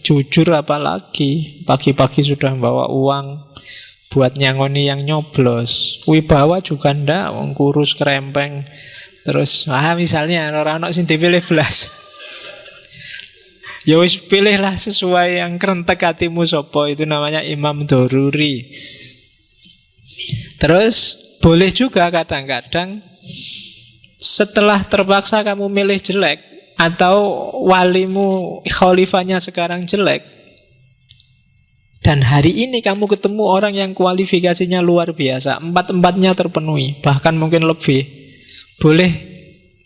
Jujur apalagi, pagi-pagi sudah bawa uang buat nyangoni yang nyoblos. Wibawa juga ndak, wong kurus krempeng. Terus, misalnya orang-orang sing dipilih belas. Ya wis pilihlah sesuai yang kerentek hatimu sopo, itu namanya imam doruri. Terus boleh juga kadang-kadang setelah terpaksa kamu milih jelek, atau walimu khalifahnya sekarang jelek, dan hari ini kamu ketemu orang yang kualifikasinya luar biasa, 4-4-nya terpenuhi, bahkan mungkin lebih, boleh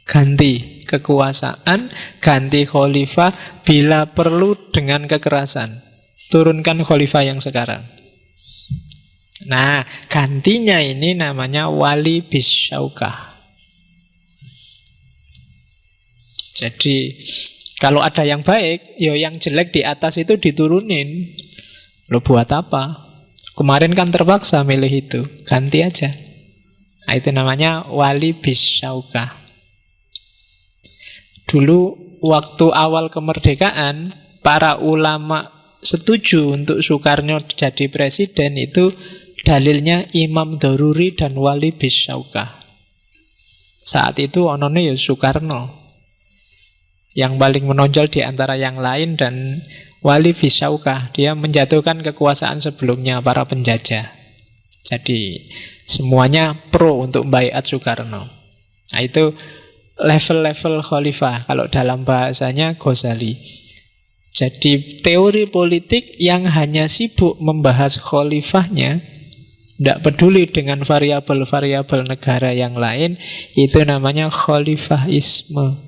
ganti kekuasaan, ganti khalifah, bila perlu dengan kekerasan. Turunkan khalifah yang sekarang. Nah, gantinya ini namanya wali bisyaukah. Jadi kalau ada yang baik, ya yang jelek di atas itu diturunin. Lo buat apa? Kemarin kan terpaksa milih itu, ganti aja. Nah, itu namanya wali bisyaukah. Dulu waktu awal kemerdekaan, para ulama setuju untuk Soekarno jadi presiden itu dalilnya Imam Daruri dan Wali Bisyauka. Saat itu onone ya Soekarno yang paling menonjol di antara yang lain, dan Wali Bisyauka dia menjatuhkan kekuasaan sebelumnya para penjajah. Jadi semuanya pro untuk baiat Soekarno. Nah itu level-level khalifah kalau dalam bahasanya Ghazali. Jadi teori politik yang hanya sibuk membahas khalifahnya, tidak peduli dengan variabel-variabel negara yang lain, itu namanya khalifahisme.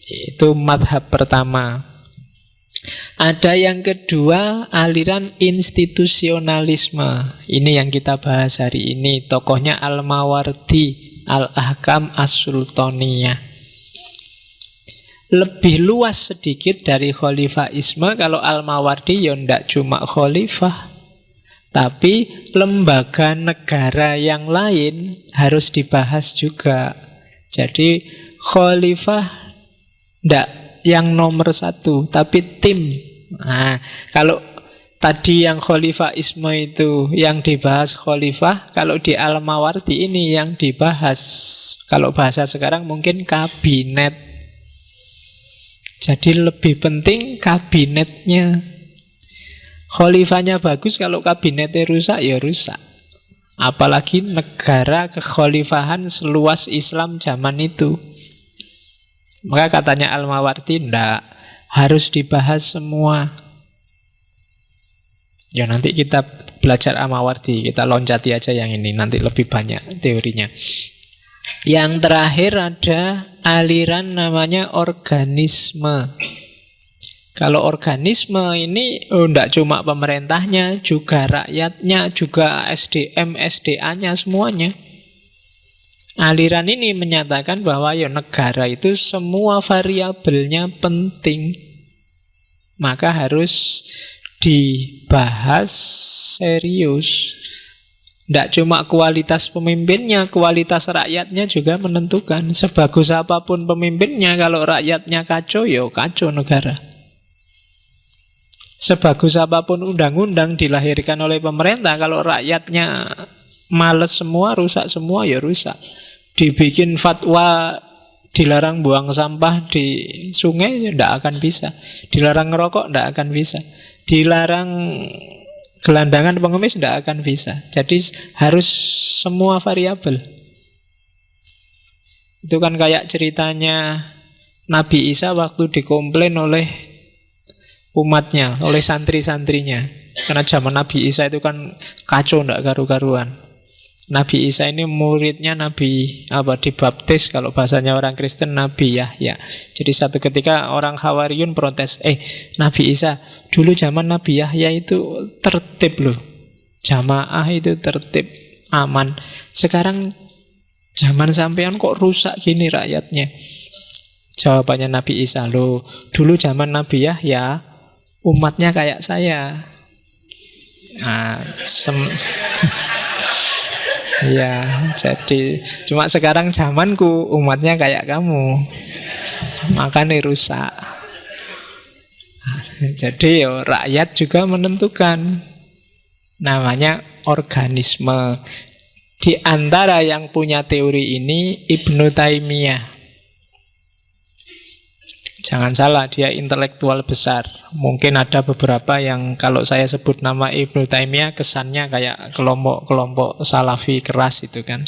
Itu madhab pertama. Ada yang kedua, aliran institusionalisme. Ini yang kita bahas hari ini. Tokohnya Al-Mawardi, Al-Ahkam As-Sultaniyah. Lebih luas sedikit dari khalifahisme. Kalau Al-Mawardi ya tidak cuma khalifah, tapi lembaga negara yang lain harus dibahas juga. Jadi khalifah tidak yang nomor satu, tapi tim. Nah, kalau tadi yang khalifahisme itu yang dibahas khalifah, kalau di Al-Mawardi ini yang dibahas, kalau bahasa sekarang mungkin kabinet. Jadi lebih penting kabinetnya. Khalifahnya bagus, kalau kabinetnya rusak ya rusak. Apalagi negara kekhalifahan seluas Islam zaman itu. Maka katanya Al-Mawardi, tidak harus dibahas semua. Ya nanti kita belajar Al-Mawardi, kita loncati aja yang ini, nanti lebih banyak teorinya. Yang terakhir ada aliran namanya organisme. Kalau organisme ini tidak cuma pemerintahnya, juga rakyatnya, juga SDM, SDA-nya, semuanya. Aliran ini menyatakan bahwa ya negara itu semua variabelnya penting, maka harus dibahas serius. Tidak cuma kualitas pemimpinnya, kualitas rakyatnya juga menentukan. Sebagus apapun pemimpinnya, kalau rakyatnya kacau, ya kacau negara. Sebagus apapun undang-undang dilahirkan oleh pemerintah, kalau rakyatnya males semua, rusak semua, ya rusak. Dibikin fatwa dilarang buang sampah di sungai, tidak akan bisa. Dilarang ngerokok, tidak akan bisa. Dilarang gelandangan pengemis, tidak akan bisa. Jadi harus semua variabel. Itu kan kayak ceritanya Nabi Isa waktu dikomplain oleh umatnya, oleh santri-santrinya. Karena zaman Nabi Isa itu kan kacau, tidak karu-karuan. Nabi Isa ini muridnya Nabi dibaptis, kalau bahasanya orang Kristen Nabi Yahya. Jadi satu ketika orang Hawariyun protes, Nabi Isa, dulu zaman Nabi Yahya itu tertib loh, jamaah itu tertib, aman. Sekarang zaman sampean kok rusak gini rakyatnya? Jawabannya Nabi Isa, loh dulu zaman Nabi Yahya umatnya kayak saya. Iya, jadi cuma sekarang zamanku umatnya kayak kamu, makanya rusak. Jadi ya, rakyat juga menentukan. Namanya organisme. Di antara yang punya teori ini Ibnu Taimiyah. Jangan salah, dia intelektual besar. Mungkin ada beberapa yang kalau saya sebut nama Ibnu Taimiyah kesannya kayak kelompok-kelompok salafi keras itu kan.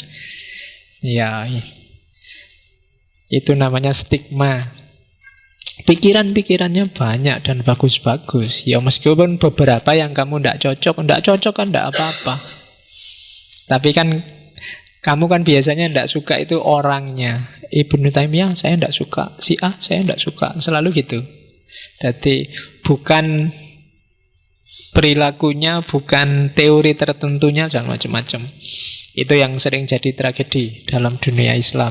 Ya, itu namanya stigma. Pikiran-pikirannya banyak dan bagus-bagus. Ya meskipun beberapa yang kamu tidak cocok kan tidak apa-apa. Tapi kan kamu kan biasanya tidak suka itu orangnya. Ibnu Taimiyah saya tidak suka, si A saya tidak suka, selalu gitu. Jadi bukan perilakunya, bukan teori tertentunya dan macam-macam. Itu yang sering jadi tragedi dalam dunia Islam.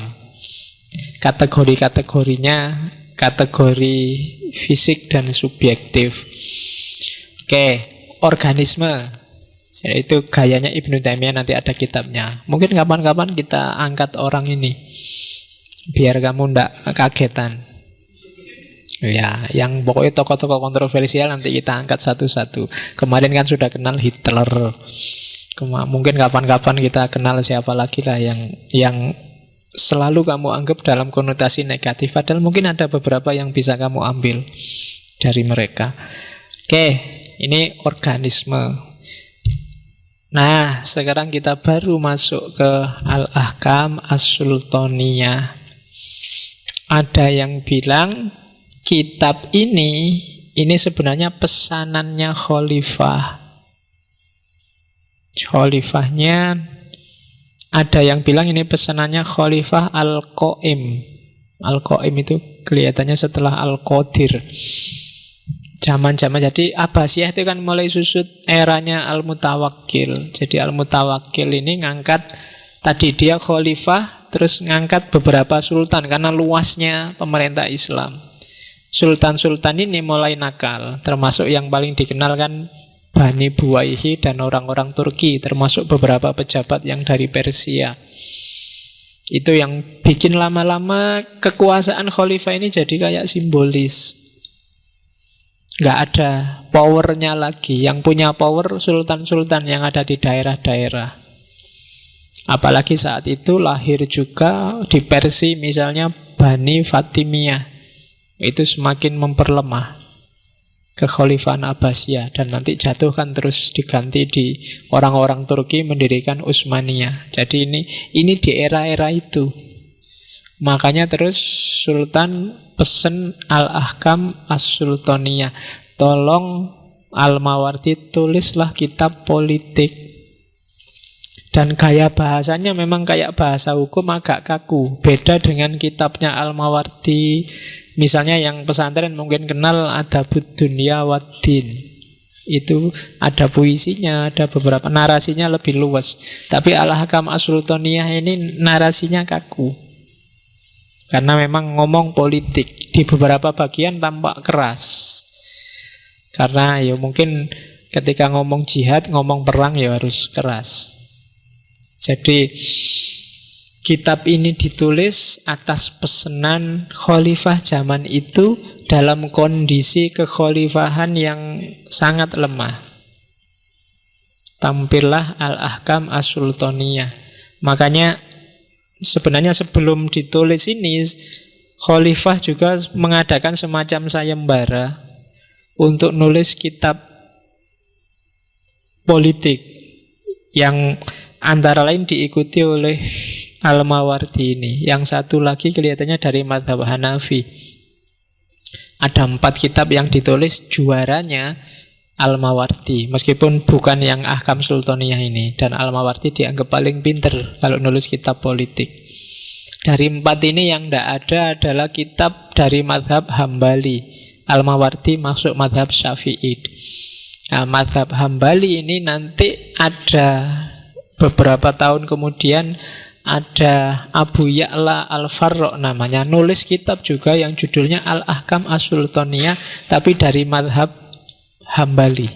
Kategori-kategorinya kategori fisik dan subjektif. Oke, organisme. Jadi itu gayanya Ibnu Taimiyah, nanti ada kitabnya. Mungkin kapan-kapan kita angkat orang ini. biar kamu ndak kagetan. Ya, yang pokoknya tokoh-tokoh kontroversial nanti kita angkat satu-satu. Kemarin kan sudah kenal Hitler. Mungkin kapan-kapan kita kenal siapa lagi lah yang selalu kamu anggap dalam konotasi negatif. Padahal mungkin ada beberapa yang bisa kamu ambil dari mereka. Oke, ini organisme. Nah, sekarang kita baru masuk ke Al-Ahkam As-Sultaniyah. Ada yang bilang kitab ini sebenarnya pesanannya khalifah. Khalifahnya, ada yang bilang ini pesanannya Khalifah Al-Qaim. Al-Qaim itu kelihatannya setelah Al-Qadir. Zaman-zaman, jadi Abbasiyah itu kan mulai susut eranya Al-Mutawakkil. Jadi Al-Mutawakkil ini ngangkat, tadi dia khalifah, terus ngangkat beberapa sultan karena luasnya pemerintah Islam. Sultan-sultan ini mulai nakal, termasuk yang paling dikenal kan Bani Buwaihi dan orang-orang Turki, termasuk beberapa pejabat yang dari Persia. Itu yang bikin lama-lama kekuasaan khalifah ini jadi kayak simbolis. Nggak ada powernya lagi. Yang punya power sultan-sultan yang ada di daerah-daerah. Apalagi saat itu lahir juga di Persia misalnya Bani Fatimiyah. Itu semakin memperlemah kekhalifahan Abbasiyah, dan nanti jatuh kan terus diganti di orang-orang Turki mendirikan Utsmaniyah. Jadi ini di era-era itu. Makanya terus Sultan pesen Al-Ahkam As-Sultaniyah, tolong Al-Mawardi tulislah kitab politik. Dan gaya bahasanya memang kayak bahasa hukum, agak kaku. Beda dengan kitabnya Al-Mawardi. Misalnya yang pesantren mungkin kenal Adabud Dunya Waddin. Itu ada puisinya, ada beberapa narasinya lebih luas. Tapi Al-Ahkam As-Sultaniyah ini narasinya kaku. Karena memang ngomong politik. Di beberapa bagian tampak keras. Karena ya mungkin ketika ngomong jihad, ngomong perang ya harus keras. Jadi kitab ini ditulis atas pesanan khalifah zaman itu dalam kondisi kekhalifahan yang sangat lemah. Tampillah Al-Ahkam As-Sultaniyah. Makanya sebenarnya sebelum ditulis ini, khalifah juga mengadakan semacam sayembara untuk nulis kitab politik yang antara lain diikuti oleh Al-Mawardi ini. Yang satu lagi kelihatannya dari mazhab Hanafi. Ada 4 kitab yang ditulis, juaranya Al-Mawardi. Meskipun bukan yang Ahkam Sultaniyah ini. Dan Al-Mawardi dianggap paling pinter kalau nulis kitab politik. Dari 4 ini yang tidak ada adalah kitab dari mazhab Hambali. Al-Mawardi masuk mazhab Syafi'i. Nah, mazhab Hambali ini nanti ada beberapa tahun kemudian, ada Abu Ya'la Al-Farra namanya, nulis kitab juga yang judulnya Al-Ahkam As-Sultaniyah, tapi dari mazhab Hambali.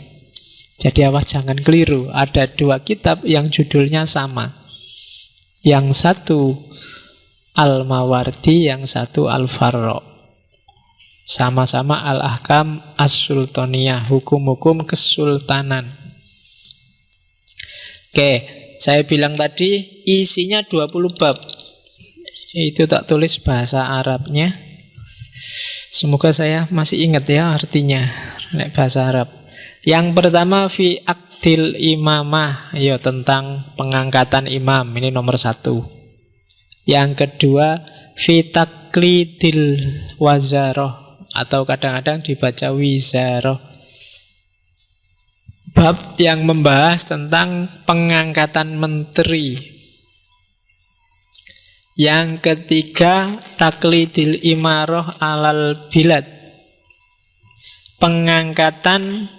Jadi awas jangan keliru, ada 2 kitab yang judulnya sama. Yang satu Al-Mawardi, yang satu Al-Farra. Sama-sama Al-Ahkam As-Sultaniyah, hukum-hukum kesultanan. Oke, saya bilang tadi isinya 20 bab. Itu tak tulis bahasa Arabnya. Semoga saya masih ingat ya artinya bahasa Arab. Yang pertama fi akdil imamah, ya tentang pengangkatan imam, ini nomor 1. Yang kedua fi taklidil wazaroh, atau kadang-kadang dibaca wizaroh, bab yang membahas tentang pengangkatan menteri. Yang ketiga taklidil imaroh alal bilad, pengangkatan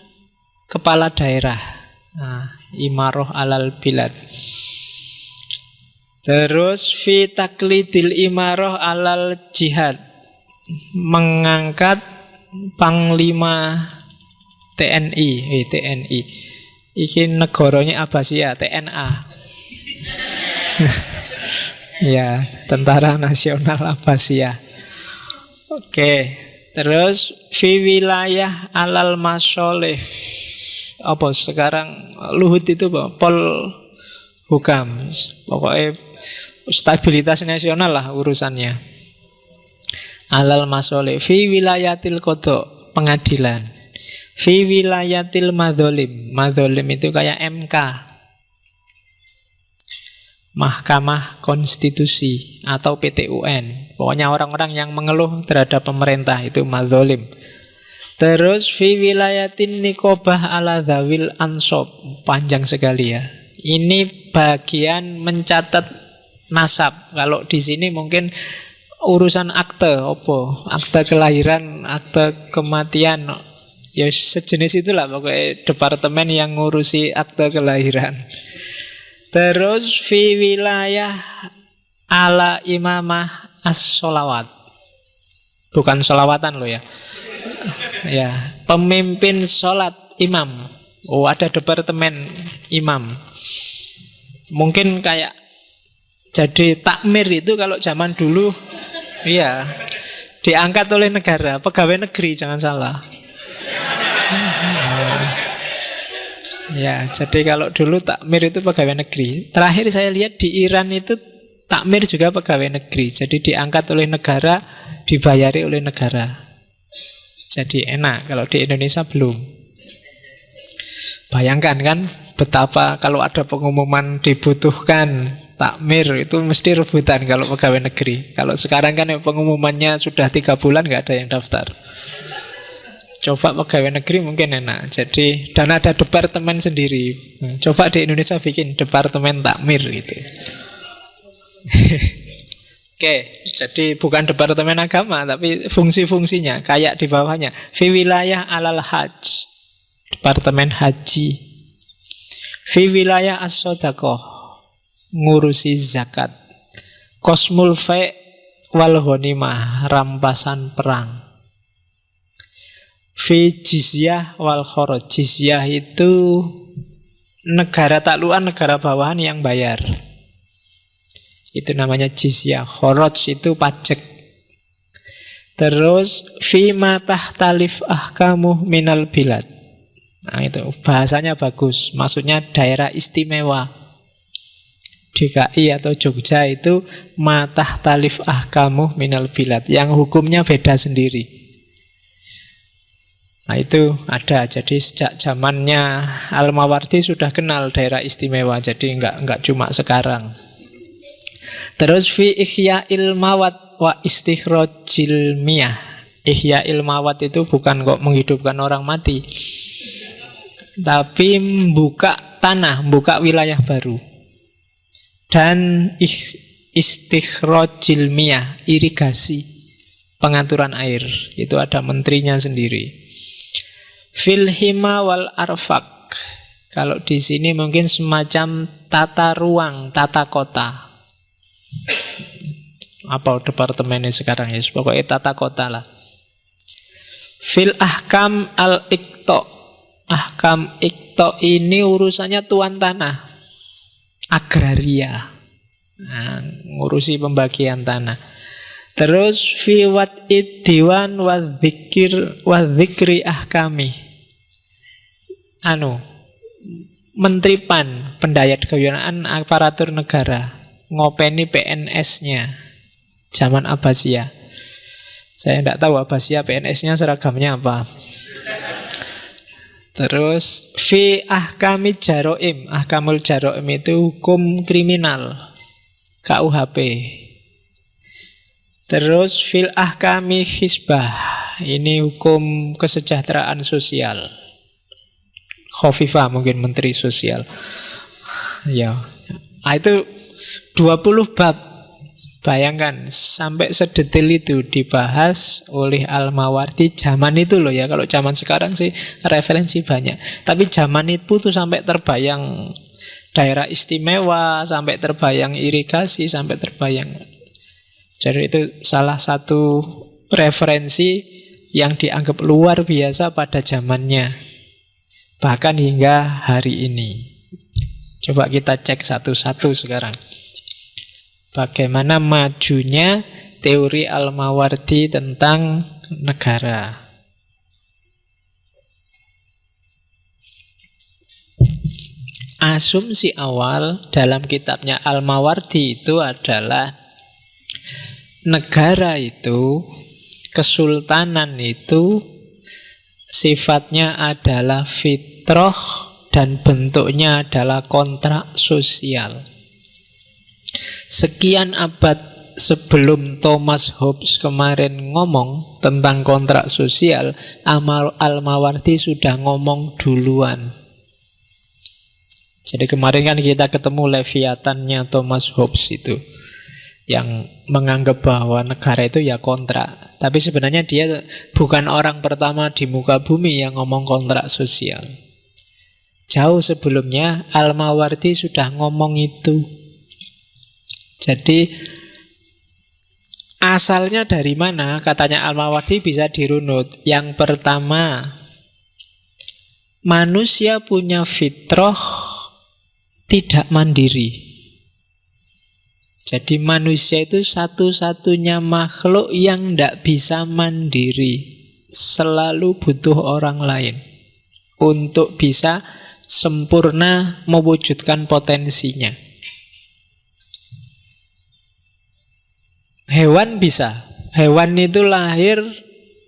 kepala daerah. Imaroh alal bilad. Terus fi taklidil imaroh alal jihad, mengangkat panglima TNI. TNI iki negaranya Abbasiyah, TNA. Ya, Tentara Nasional Abbasiyah. Oke, terus fi wilayah alal masoleh. Apa sekarang Luhut itu apa? Pol Hukam. Pokoknya stabilitas nasional lah urusannya. Alal masoleh fi wilayatil qada, pengadilan. Fi wilayatil madzolim. Madzolim itu kayak MK, Mahkamah Konstitusi atau PT UN. Pokoknya orang-orang yang mengeluh terhadap pemerintah itu madzolim. Terus fi wilayatin nikobah ala dzawil ansob. Panjang sekali ya. Ini bagian mencatat nasab. Kalau di sini mungkin urusan akte opo, akte kelahiran, akte kematian. Ya sejenis itulah pokoknya departemen yang ngurusi akte kelahiran. Terus fi wilayah ala imamah as-sholawat. Bukan sholawatan loh ya. Ya, pemimpin sholat imam. Oh, ada departemen imam. Mungkin kayak jadi takmir itu kalau zaman dulu, iya, diangkat oleh negara, pegawai negeri, jangan salah. Ya, jadi kalau dulu takmir itu pegawai negeri. Terakhir saya lihat di Iran itu takmir juga pegawai negeri. Jadi diangkat oleh negara, dibayari oleh negara. Jadi enak, kalau di Indonesia belum. Bayangkan kan betapa kalau ada pengumuman dibutuhkan takmir, itu mesti rebutan kalau pegawai negeri. Kalau sekarang kan pengumumannya sudah 3 bulan nggak ada yang daftar. Coba pegawai negeri mungkin enak. Jadi, dan ada departemen sendiri. Coba di Indonesia bikin departemen takmir gitu. Oke, jadi bukan departemen agama, tapi fungsi-fungsinya kayak di bawahnya. Fi wilayah alal hajj, departemen haji. Fi wilayah as-sodaqoh, ngurusi zakat. Kosmul fe' wal ghanimah, rampasan perang. Fi jizyah wal khoroj, jizyah itu negara taklukan, negara bawahan yang bayar. Itu namanya jizyah. Khoroj itu pajak. Terus fima tahtalif ahkamu minal bilad. Nah itu bahasanya bagus. Maksudnya daerah istimewa. DKI atau Jogja itu matah talif ahkamu minal bilad, yang hukumnya beda sendiri. Nah itu ada. Jadi sejak zamannya Al-Mawardi sudah kenal daerah istimewa. Jadi enggak cuma sekarang. Terus fi ihya'il mawat wa istikhrajil miyah. Ihya'il mawat itu bukan kok menghidupkan orang mati, tapi membuka tanah, membuka wilayah baru. Dan istikhrajil miyah, irigasi, pengaturan air. Itu ada menterinya sendiri. Fil hima wal arfak. Kalau di sini mungkin semacam tata ruang, tata kota. Apa departemennya sekarang ya? Pokoknya tata kota lah. Fil ahkam al-iqto. Ahkam iqto ini urusannya tuan tanah, agraria. Nah, ngurusi pembagian tanah. Terus fi wat'id diwan wa dzikri ahkami. Menteri PAN, pendayat kewilayahan aparatur negara, ngopeni PNS-nya zaman Abbasiyah. Saya tidak tahu Abbasiyah PNS-nya seragamnya apa. Terus fi ahkami jaroim. Ahkamul jaroim itu hukum kriminal, KUHP. Terus fil ahkami hisbah, ini hukum kesejahteraan sosial. Khofifah mungkin menteri sosial. Ya. Itu 20 bab. Bayangkan sampai sedetail itu dibahas oleh Al-Mawardi zaman itu loh ya. Kalau zaman sekarang sih referensi banyak. Tapi zaman itu tuh sampai terbayang daerah istimewa, sampai terbayang irigasi, sampai terbayang. Jadi itu salah satu referensi yang dianggap luar biasa pada zamannya. Bahkan hingga hari ini. Coba kita cek satu-satu sekarang. Bagaimana majunya teori Al-Mawardi tentang negara. Asumsi awal dalam kitabnya Al-Mawardi itu adalah negara itu, kesultanan itu sifatnya adalah fitrah dan bentuknya adalah kontrak sosial. Sekian abad sebelum Thomas Hobbes kemarin ngomong tentang kontrak sosial, Al-Mawardi sudah ngomong duluan. Jadi kemarin kan kita ketemu Leviathannya Thomas Hobbes itu, yang menganggap bahwa negara itu ya kontrak. Tapi sebenarnya dia bukan orang pertama di muka bumi yang ngomong kontrak sosial. Jauh sebelumnya Al-Mawardi sudah ngomong itu. Jadi asalnya dari mana? Katanya Al-Mawardi bisa dirunut. Yang pertama, manusia punya fitrah tidak mandiri. Jadi manusia itu satu-satunya makhluk yang tidak bisa mandiri. Selalu butuh orang lain untuk bisa sempurna mewujudkan potensinya. Hewan bisa. Hewan itu lahir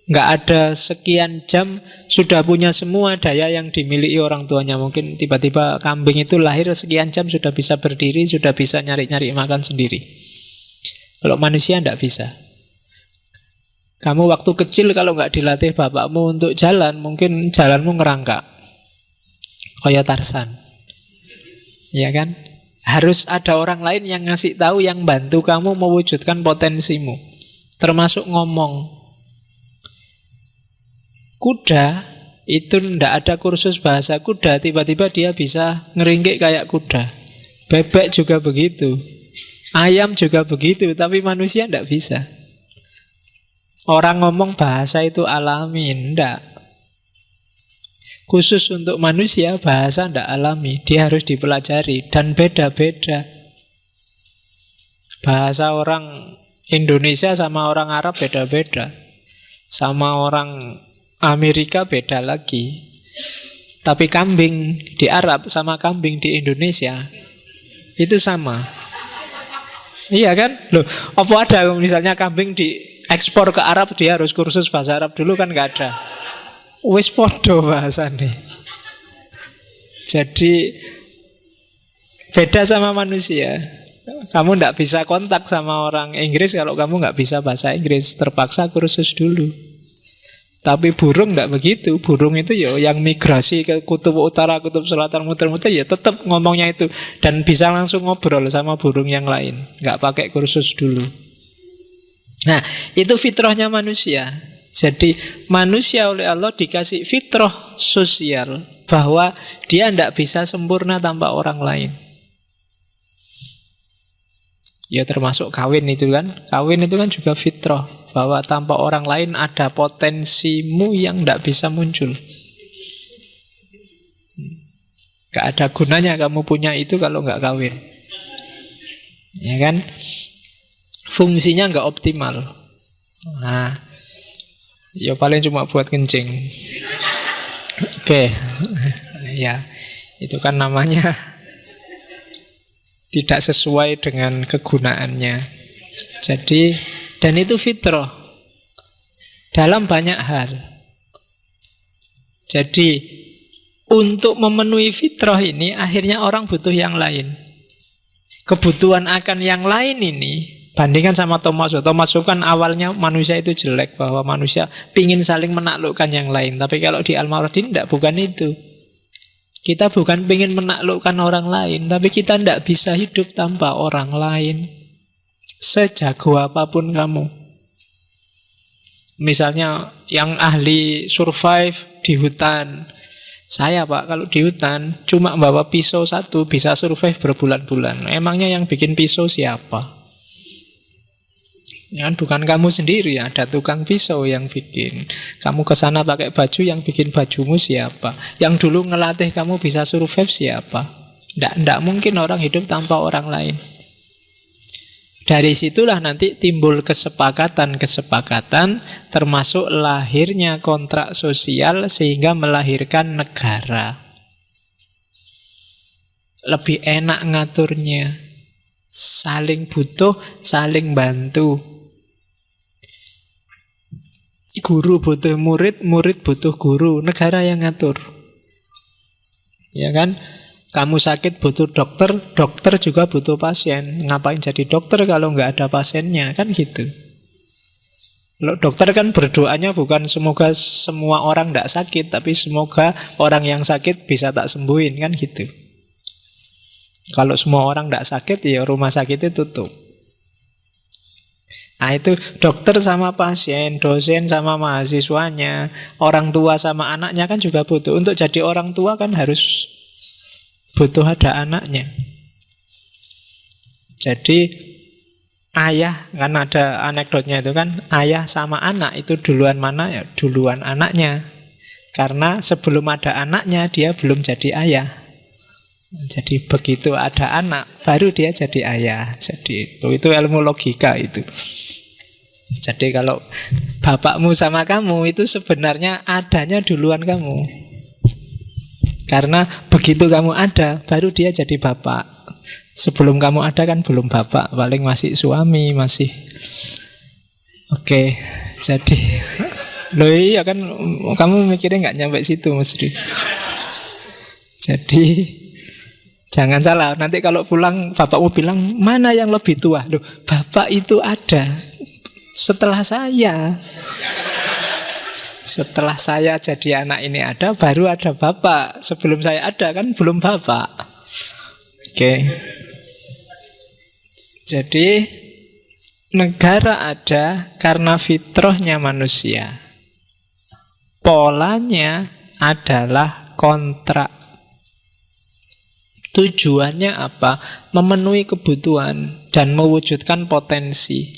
nggak ada sekian jam sudah punya semua daya yang dimiliki orang tuanya. Mungkin tiba-tiba kambing itu lahir sekian jam sudah bisa berdiri, sudah bisa nyari-nyari makan sendiri. Kalau manusia nggak bisa. Kamu waktu kecil kalau nggak dilatih bapakmu untuk jalan, mungkin jalanmu ngerangkak kayak Tarsan. Ya kan? Harus ada orang lain yang ngasih tahu, yang bantu kamu mewujudkan potensimu. Termasuk ngomong. Kuda itu ndak ada kursus bahasa kuda, tiba-tiba dia bisa ngeringkik kayak kuda. Bebek juga begitu. Ayam juga begitu, tapi manusia ndak bisa. Orang ngomong bahasa itu alami, ndak. Khusus untuk manusia bahasa ndak alami, dia harus dipelajari dan beda-beda. Bahasa orang Indonesia sama orang Arab beda-beda. Sama orang Amerika beda lagi. Tapi kambing di Arab sama kambing di Indonesia itu sama. Iya kan? Loh, apa ada misalnya kambing diekspor ke Arab dia harus kursus bahasa Arab dulu, kan nggak ada. Wis podo bahasane. Jadi beda sama manusia. Kamu nggak bisa kontak sama orang Inggris kalau kamu nggak bisa bahasa Inggris, terpaksa kursus dulu. Tapi burung nggak begitu. Burung itu ya yang migrasi ke kutub utara, kutub selatan, muter-muter ya tetap ngomongnya itu, dan bisa langsung ngobrol sama burung yang lain, nggak pakai kursus dulu. Nah, itu fitrahnya manusia. Jadi manusia oleh Allah dikasih fitrah sosial bahwa dia tidak bisa sempurna tanpa orang lain. Ya termasuk kawin itu kan. Kawin itu kan juga fitrah, bahwa tanpa orang lain ada potensimu yang tidak bisa muncul. Gak ada gunanya kamu punya itu kalau nggak kawin. Ya kan? Fungsinya nggak optimal. Nah, ya paling cuma buat kencing. Oke. Ya, itu kan namanya tidak sesuai dengan kegunaannya. Jadi, dan itu fitrah dalam banyak hal. Jadi untuk memenuhi fitrah ini akhirnya orang butuh yang lain. Kebutuhan akan yang lain ini, bandingkan sama Thomas Hobbes. Thomas Hobbes kan awalnya manusia itu jelek, bahwa manusia pingin saling menaklukkan yang lain. Tapi kalau di Al-Mawardi tidak, bukan itu. Kita bukan pingin menaklukkan orang lain, tapi kita tidak bisa hidup tanpa orang lain. Sejago apapun kamu. Misalnya yang ahli survive di hutan. Saya Pak, kalau di hutan cuma bawa pisau satu bisa survive berbulan-bulan. Emangnya yang bikin pisau siapa? Ya, bukan kamu sendiri, ada tukang pisau yang bikin. Kamu ke sana pakai baju, yang bikin bajumu siapa? Yang dulu ngelatih kamu bisa survive siapa? Nggak mungkin orang hidup tanpa orang lain. Dari situlah nanti timbul kesepakatan-kesepakatan, termasuk lahirnya kontrak sosial sehingga melahirkan negara. Lebih enak ngaturnya, saling butuh, saling bantu. Guru butuh murid, murid butuh guru, negara yang ngatur. Ya kan? Kamu sakit butuh dokter, dokter juga butuh pasien. Ngapain jadi dokter kalau nggak ada pasiennya? Kan gitu. Kalau dokter kan berdoanya bukan semoga semua orang nggak sakit, tapi semoga orang yang sakit bisa tak sembuhin, kan gitu. Kalau semua orang nggak sakit, ya rumah sakitnya tutup. Nah itu dokter sama pasien, dosen sama mahasiswanya, orang tua sama anaknya kan juga butuh. Untuk jadi orang tua kan harus butuh ada anaknya. Jadi ayah, kan ada anekdotnya itu kan, ayah sama anak itu duluan mana? Ya duluan anaknya. Karena sebelum ada anaknya dia belum jadi ayah. Jadi begitu ada anak baru dia jadi ayah. Jadi itu ilmu logika itu. Jadi kalau bapakmu sama kamu itu sebenarnya adanya duluan kamu. Karena begitu kamu ada, baru dia jadi bapak. Sebelum kamu ada kan belum bapak, paling masih suami, masih. Oke, jadi loh iya kan, kamu mikirnya nggak nyampe situ mesti. Jadi jangan salah, nanti kalau pulang bapakmu bilang, mana yang lebih tua? Loh, bapak itu ada setelah saya. Setelah saya jadi anak ini ada, baru ada bapak. Sebelum saya ada kan belum bapak. Oke. Jadi negara ada karena fitrahnya manusia. Polanya adalah kontrak. Tujuannya apa? Memenuhi kebutuhan dan mewujudkan potensi.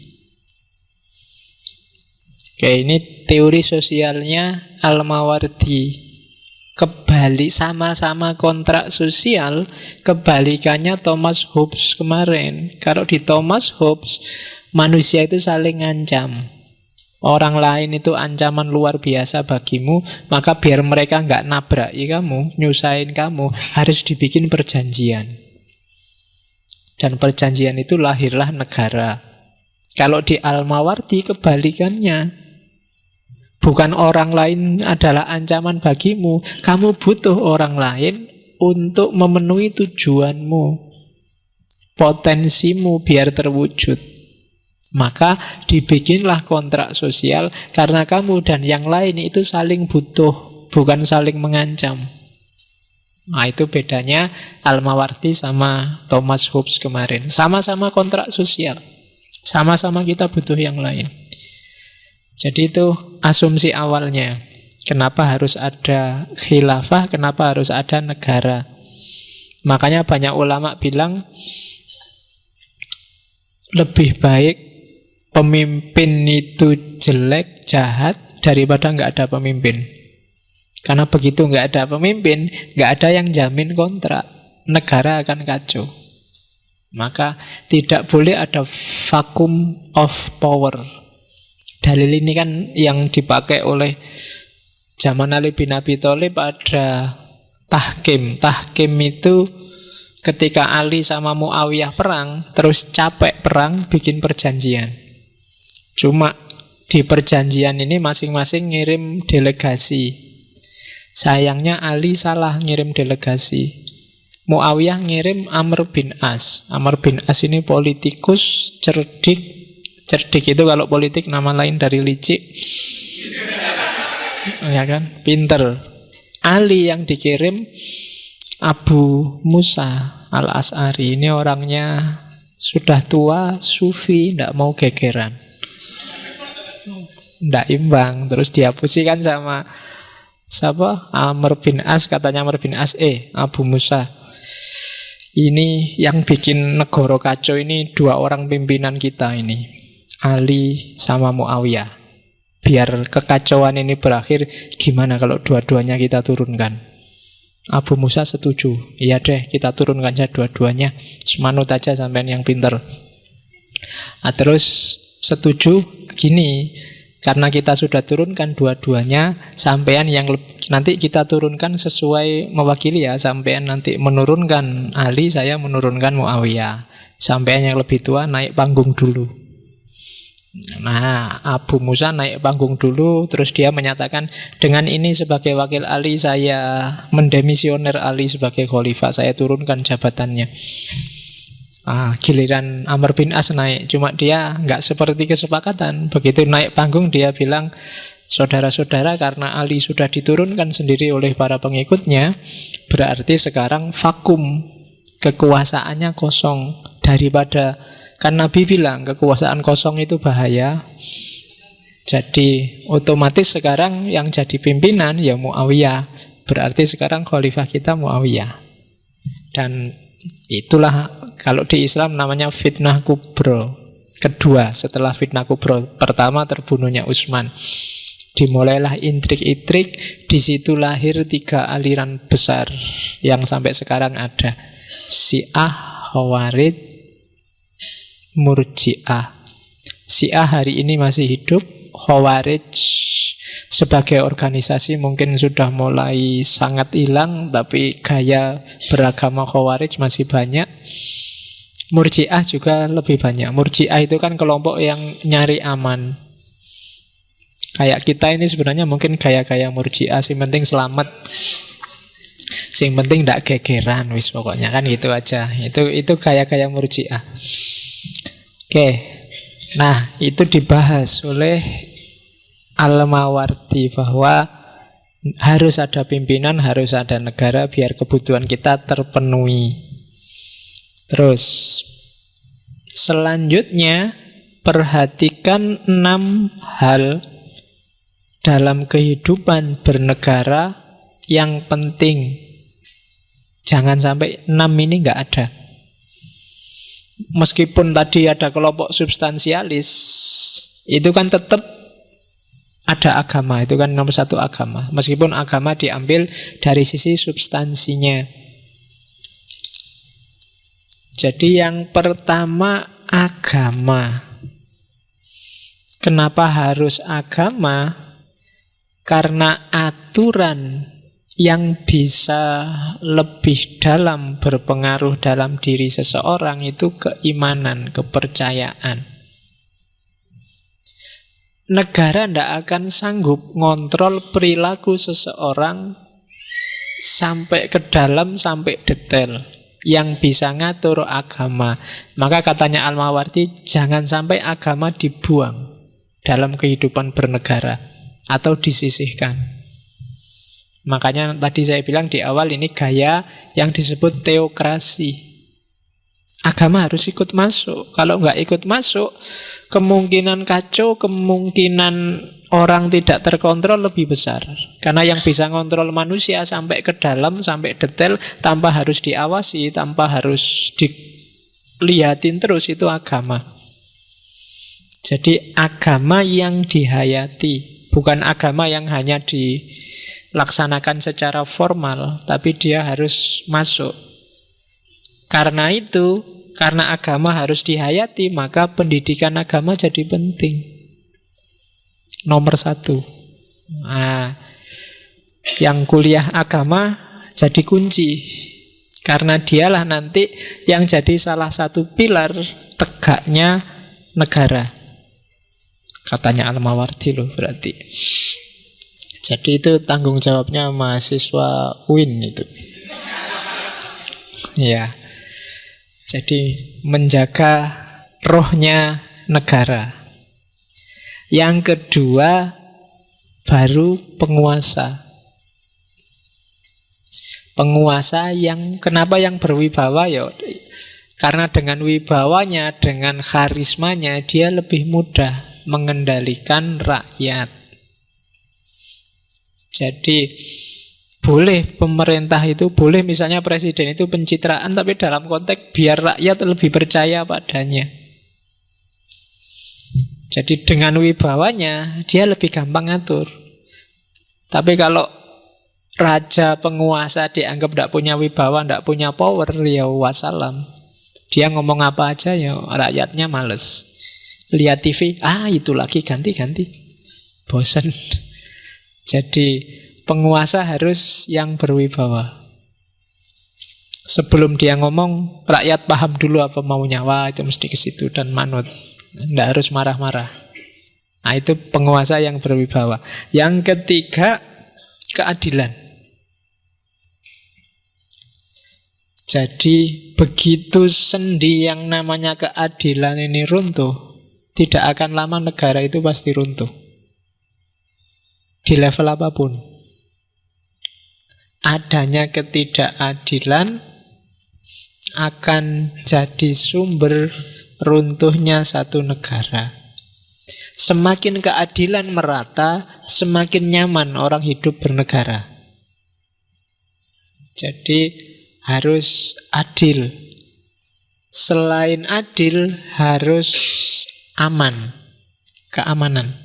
Oke, ini teori sosialnya Al-Mawardi. Kebalik, sama-sama kontrak sosial, kebalikannya Thomas Hobbes kemarin. Kalau di Thomas Hobbes, manusia itu saling ngancam. Orang lain itu ancaman luar biasa bagimu, maka biar mereka nggak nabraki kamu, nyusahin kamu, harus dibikin perjanjian. Dan perjanjian itu lahirlah negara. Kalau di Al-Mawardi kebalikannya. Bukan orang lain adalah ancaman bagimu, kamu butuh orang lain untuk memenuhi tujuanmu, potensimu biar terwujud. Maka dibikinlah kontrak sosial karena kamu dan yang lain itu saling butuh, bukan saling mengancam. Nah itu bedanya Al-Mawardi sama Thomas Hobbes kemarin. Sama-sama kontrak sosial, sama-sama kita butuh yang lain. Jadi itu asumsi awalnya. Kenapa harus ada khilafah, kenapa harus ada negara. Makanya banyak ulama bilang lebih baik pemimpin itu jelek, jahat daripada nggak ada pemimpin. Karena begitu nggak ada pemimpin, nggak ada yang jamin kontrak, negara akan kacau. Maka tidak boleh ada vacuum of power. Dalil ini kan yang dipakai oleh zaman Ali bin Abi Thalib ada tahkim. Tahkim itu ketika Ali sama Muawiyah perang, terus capek perang, bikin perjanjian. Cuma di perjanjian ini masing-masing ngirim delegasi. Sayangnya Ali salah ngirim delegasi. Muawiyah ngirim Amr bin As. Amr bin As ini politikus, cerdik. Cerdik itu kalau politik nama lain dari licik. Ya kan? Pinter. Ali yang dikirim Abu Musa Al-Asy'ari. Ini orangnya sudah tua, sufi, tidak mau gegeran, tidak imbang. Terus dihapusikan sama siapa? Amr bin As. Katanya Amr bin As, Abu Musa, ini yang bikin negara kacau ini dua orang pimpinan kita ini, Ali sama Muawiyah. Biar kekacauan ini berakhir, gimana kalau dua-duanya kita turunkan? Abu Musa setuju. Iya deh, kita turunkan saja dua-duanya. Semanut aja sampean yang pinter. Terus setuju gini, karena kita sudah turunkan dua-duanya, sampean yang nanti kita turunkan sesuai mewakili ya. Sampean nanti menurunkan Ali, saya menurunkan Muawiyah. Sampean yang lebih tua naik panggung dulu. Nah, Abu Musa naik panggung dulu, terus dia menyatakan, dengan ini sebagai wakil Ali, saya mendemisioner Ali sebagai khalifah, saya turunkan jabatannya. Giliran Amr bin As naik, cuma dia nggak seperti kesepakatan. Begitu naik panggung dia bilang, saudara-saudara, karena Ali sudah diturunkan sendiri oleh para pengikutnya, berarti sekarang vakum, kekuasaannya kosong. Daripada, kan Nabi bilang kekuasaan kosong itu bahaya, jadi otomatis sekarang yang jadi pimpinan ya Muawiyah, berarti sekarang khalifah kita Muawiyah. Dan itulah kalau di Islam namanya fitnah kubro, kedua setelah fitnah kubro. Pertama terbunuhnya Utsman, dimulailah intrik-intrik, di situ lahir 3 aliran besar yang sampai sekarang ada: Syiah, Khawarij, Murji'ah. Syiah hari ini masih hidup, Khawarij sebagai organisasi mungkin sudah mulai sangat hilang, tapi gaya beragama Khawarij masih banyak. Murji'ah juga lebih banyak. Murji'ah itu kan kelompok yang nyari aman. Kayak kita ini sebenarnya mungkin gaya-gaya Murji'ah, sing penting selamat, sing penting ndak gegeran, wis pokoknya kan gitu aja. Itu gaya-gaya Murji'ah. Oke. Nah, itu dibahas oleh Al-Mawardi bahwa harus ada pimpinan, harus ada negara biar kebutuhan kita terpenuhi. Terus selanjutnya perhatikan 6 hal dalam kehidupan bernegara yang penting. Jangan sampai 6 ini nggak ada. Meskipun tadi ada kelompok substansialis, itu kan tetap ada agama, itu kan nomor 1 agama. Meskipun agama diambil dari sisi substansinya. Jadi yang pertama agama. Kenapa harus agama? Karena aturan yang bisa lebih dalam berpengaruh dalam diri seseorang itu keimanan, kepercayaan. Negara tidak akan sanggup ngontrol perilaku seseorang sampai ke dalam, sampai detail. Yang bisa ngatur agama. Maka katanya Al-Mawardi, jangan sampai agama dibuang dalam kehidupan bernegara atau disisihkan. Makanya tadi saya bilang di awal, ini gaya yang disebut teokrasi. Agama harus ikut masuk. Kalau nggak ikut masuk, kemungkinan kacau, kemungkinan orang tidak terkontrol lebih besar. Karena yang bisa ngontrol manusia sampai ke dalam, sampai detail, tanpa harus diawasi, tanpa harus dilihatin terus, itu agama. Jadi agama yang dihayati, bukan agama yang hanya dilaksanakan secara formal, tapi dia harus masuk. Karena itu, karena agama harus dihayati, maka pendidikan agama jadi penting. Nomor 1. Nah, yang kuliah agama jadi kunci. Karena dialah nanti yang jadi salah satu pilar tegaknya negara. Katanya Al-Mawardi loh berarti. Jadi itu tanggung jawabnya mahasiswa UIN itu. Ya. Jadi menjaga rohnya negara. Yang kedua baru penguasa. Penguasa yang kenapa yang berwibawa ya? Karena dengan wibawanya, dengan karismanya, dia lebih mudah mengendalikan rakyat. Jadi boleh pemerintah itu, boleh misalnya presiden itu pencitraan, tapi dalam konteks biar rakyat lebih percaya padanya. Jadi dengan wibawanya dia lebih gampang ngatur. Tapi kalau raja penguasa dianggap tidak punya wibawa, tidak punya power, ya wassalam. Dia ngomong apa aja ya rakyatnya males. Lihat TV, itu lagi, ganti-ganti. Bosan. Jadi penguasa harus yang berwibawa. Sebelum dia ngomong, rakyat paham dulu apa maunya. Wah, itu mesti ke situ dan manut. Tidak harus marah-marah. Nah, itu penguasa yang berwibawa. Yang ketiga, keadilan. Jadi begitu sendi yang namanya keadilan ini runtuh, tidak akan lama negara itu pasti runtuh. Di level apapun. Adanya ketidakadilan akan jadi sumber runtuhnya satu negara. Semakin keadilan merata, semakin nyaman orang hidup bernegara. Jadi harus adil. Selain adil, harus aman. Keamanan.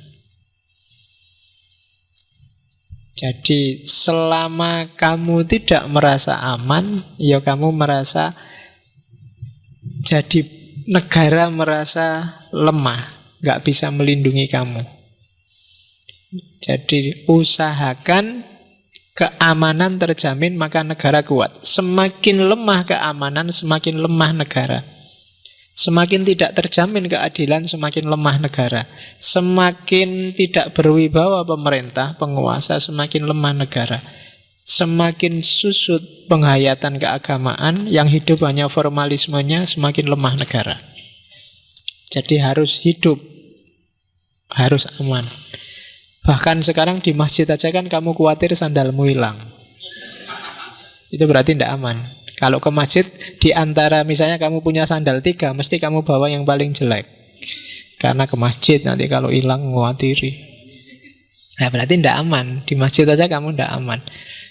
Jadi selama kamu tidak merasa aman, ya kamu merasa jadi negara merasa lemah, gak bisa melindungi kamu. Jadi usahakan keamanan terjamin, maka negara kuat. Semakin lemah keamanan, semakin lemah negara. Semakin tidak terjamin keadilan, semakin lemah negara. Semakin tidak berwibawa pemerintah, penguasa, semakin lemah negara. Semakin susut penghayatan keagamaan, yang hidup hanya formalismenya, semakin lemah negara. Jadi harus hidup, harus aman. Bahkan sekarang di masjid aja kan kamu khawatir sandalmu hilang. Itu berarti tidak aman. Kalau ke masjid, di antara misalnya kamu punya sandal 3, mesti kamu bawa yang paling jelek. Karena ke masjid nanti kalau hilang khawatiri. Nah, berarti tidak aman. Di masjid aja kamu tidak aman.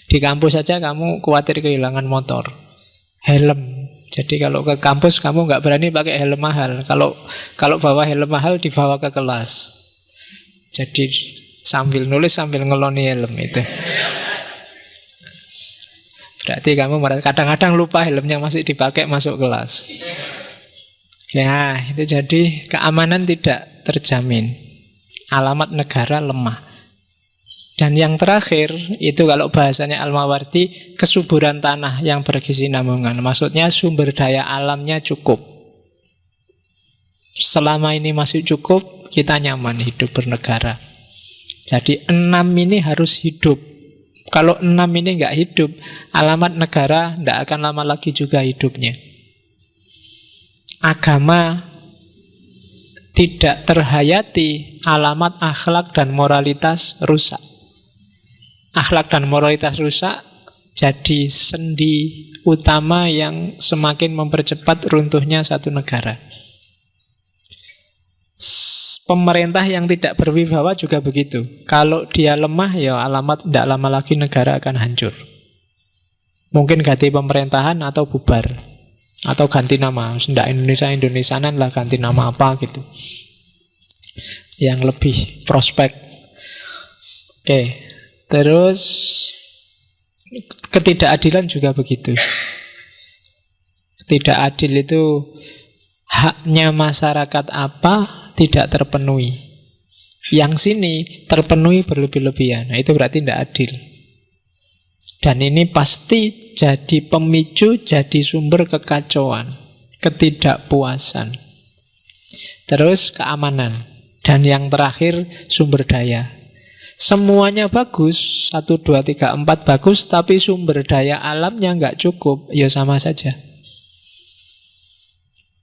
Di kampus saja kamu khawatir kehilangan motor. Helm. Jadi kalau ke kampus kamu nggak berani pakai helm mahal. Kalau bawa helm mahal dibawa ke kelas. Jadi sambil nulis sambil ngeloni helm itu. Berarti kamu kadang-kadang lupa helmnya masih dipakai masuk kelas. Ya, itu jadi keamanan tidak terjamin. Alamat negara lemah. Dan yang terakhir, itu kalau bahasanya Al-Mawardi, kesuburan tanah yang berkesinambungan. Maksudnya sumber daya alamnya cukup. Selama ini masih cukup, kita nyaman hidup bernegara. Jadi 6 ini harus hidup. Kalau 6 ini nggak hidup, alamat negara nggak akan lama lagi juga hidupnya. Agama tidak terhayati, alamat akhlak dan moralitas rusak. Akhlak dan moralitas rusak jadi sendi utama yang semakin mempercepat runtuhnya satu negara. Pemerintah yang tidak berwibawa juga begitu. Kalau dia lemah, ya alamat tidak lama lagi negara akan hancur. Mungkin ganti pemerintahan atau bubar. Atau ganti nama. Tidak Indonesia-Indonesianan lah, ganti nama apa gitu. Yang lebih prospek. Oke. Terus ketidakadilan juga begitu. Tidak adil itu haknya masyarakat apa tidak terpenuhi. Yang sini terpenuhi berlebih-lebihan. Nah, itu berarti tidak adil. Dan ini pasti jadi pemicu, jadi sumber kekacauan, ketidakpuasan. Terus keamanan. Dan yang terakhir sumber daya. Semuanya bagus, 1, 2, 3, 4 bagus, tapi sumber daya alamnya nggak cukup, ya sama saja.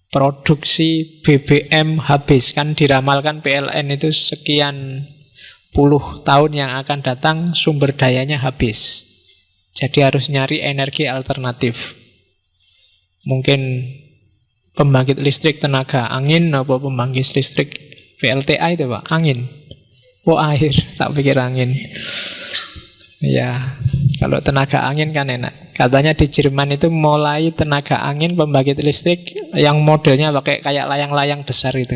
Produksi BBM habis, kan diramalkan PLN itu sekian puluh tahun yang akan datang sumber dayanya habis. Jadi harus nyari energi alternatif. Mungkin pembangkit listrik tenaga angin apa pembangkit listrik PLTA itu Pak, angin. Oh air, tak pikir angin. Ya, kalau tenaga angin kan enak. Katanya di Jerman itu mulai tenaga angin pembangkit listrik yang modelnya pakai kayak layang-layang besar itu.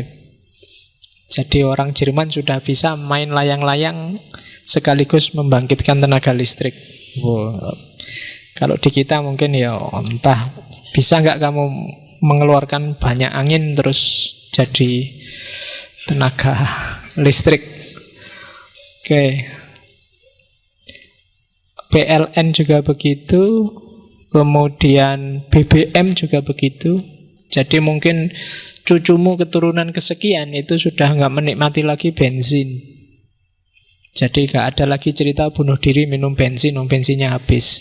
Jadi orang Jerman sudah bisa main layang-layang sekaligus membangkitkan tenaga listrik. Wow. Kalau di kita mungkin ya entah bisa nggak kamu mengeluarkan banyak angin terus jadi tenaga listrik. Oke. PLN juga begitu, kemudian BBM juga begitu. Jadi mungkin cucumu keturunan kesekian itu sudah nggak menikmati lagi bensin. Jadi nggak ada lagi cerita bunuh diri minum bensin, bensinnya habis.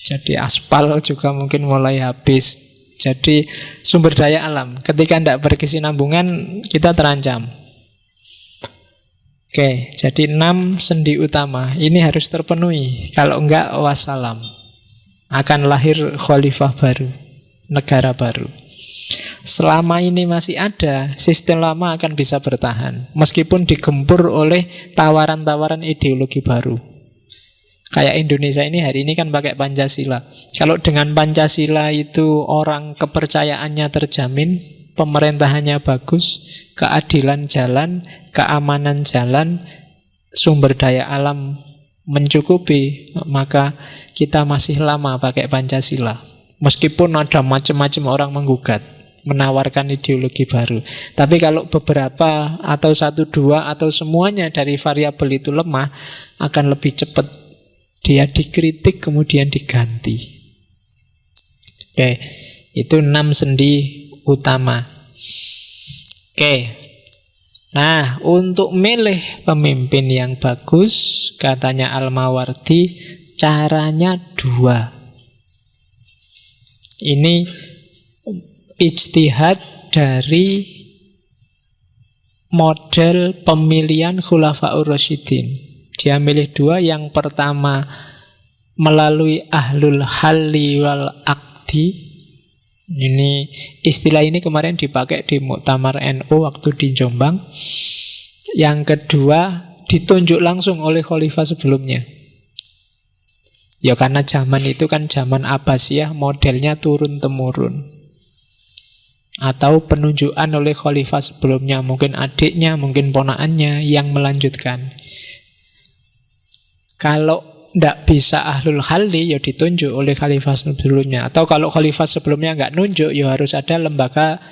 Jadi aspal juga mungkin mulai habis. Jadi sumber daya alam ketika tidak berkesinambungan kita terancam. Oke, jadi 6 sendi utama ini harus terpenuhi. Kalau enggak, wassalam. Akan lahir khalifah baru, negara baru. Selama ini masih ada, sistem lama akan bisa bertahan meskipun digempur oleh tawaran-tawaran ideologi baru. Kayak Indonesia ini hari ini kan pakai Pancasila. Kalau dengan Pancasila itu orang kepercayaannya terjamin, pemerintahannya bagus, keadilan jalan, keamanan jalan, sumber daya alam mencukupi, maka kita masih lama pakai Pancasila. Meskipun ada macam-macam orang menggugat, menawarkan ideologi baru. Tapi kalau beberapa atau 1, 2 atau semuanya dari variabel itu lemah, akan lebih cepat dia dikritik kemudian diganti. Oke, itu 6 sendi utama. Oke. Nah, untuk milih pemimpin yang bagus, katanya Al-Mawardi, caranya 2. Ini ijtihad dari model pemilihan Khulafaur Rasyidin. Dia milih 2. Yang pertama melalui ahlul halli wal aqdi. Ini istilah ini kemarin dipakai di Muktamar NU waktu di Jombang. Yang kedua ditunjuk langsung oleh khalifah sebelumnya. Ya karena zaman itu kan zaman Abbasiyah, modelnya turun-temurun. Atau penunjukan oleh khalifah sebelumnya, mungkin adiknya, mungkin ponakannya yang melanjutkan. Kalau tidak bisa ahlul halli, ya ditunjuk oleh khalifah sebelumnya. Atau kalau khalifah sebelumnya nggak nunjuk, ya harus ada lembaga,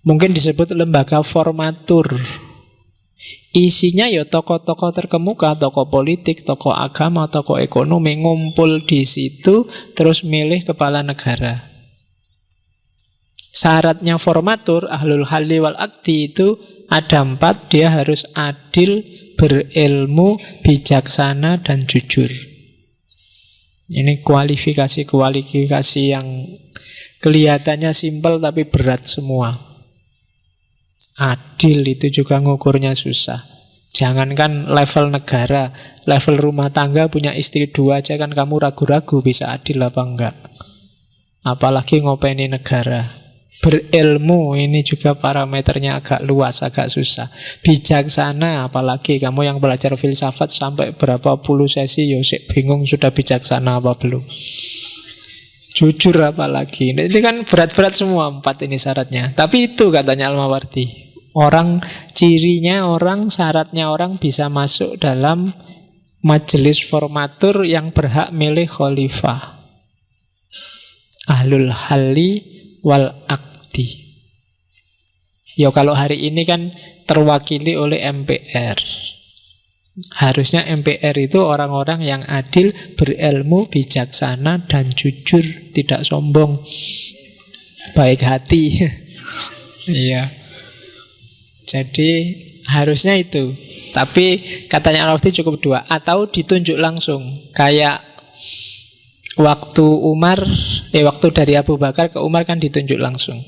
mungkin disebut lembaga formatur. Isinya ya tokoh-tokoh terkemuka, tokoh politik, tokoh agama, tokoh ekonomi, ngumpul di situ, terus milih kepala negara. Syaratnya formatur, ahlul halli wal aqdi itu ada 4. Dia harus adil, berilmu, bijaksana, dan jujur. Ini kualifikasi yang kelihatannya simpel tapi berat semua. Adil itu juga ngukurnya susah. Jangankan level negara, level rumah tangga punya istri 2 aja kan kamu ragu-ragu bisa adil apa enggak. Apalagi ngopeni negara. Berilmu ini juga parameternya agak luas, agak susah. Bijaksana, apalagi kamu yang belajar filsafat sampai berapa puluh sesi, yosek bingung sudah bijaksana apa belum. Jujur apalagi. Ini kan berat-berat semua 4 ini syaratnya. Tapi itu katanya Al-Mawardi. Syaratnya orang bisa masuk dalam majelis formatur yang berhak milih khalifah. Ahlul halli wal aqdi. Ya kalau hari ini kan terwakili oleh MPR. Harusnya MPR itu orang-orang yang adil, berilmu, bijaksana, dan jujur, tidak sombong, baik hati. Iya. Jadi harusnya itu. Tapi katanya Al-Mawardi cukup 2. Atau ditunjuk langsung. Kayak waktu dari Abu Bakar ke Umar kan ditunjuk langsung.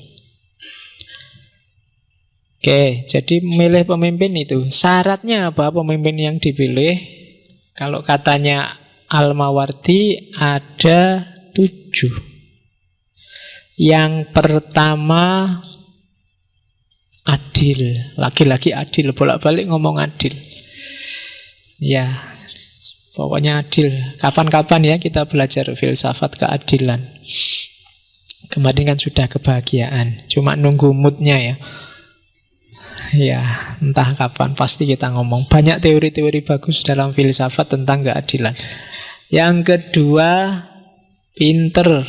Oke, jadi milih pemimpin itu. Syaratnya apa pemimpin yang dipilih? Kalau katanya Al-Mawardi ada 7. Yang pertama adil. Lagi-lagi adil, bolak-balik ngomong adil. Ya, pokoknya adil. Kapan-kapan ya kita belajar filsafat keadilan. Kemarin kan sudah kebahagiaan. Cuma nunggu moodnya ya. Ya, entah kapan pasti kita ngomong. Banyak teori-teori bagus dalam filsafat tentang keadilan. Yang kedua, pinter.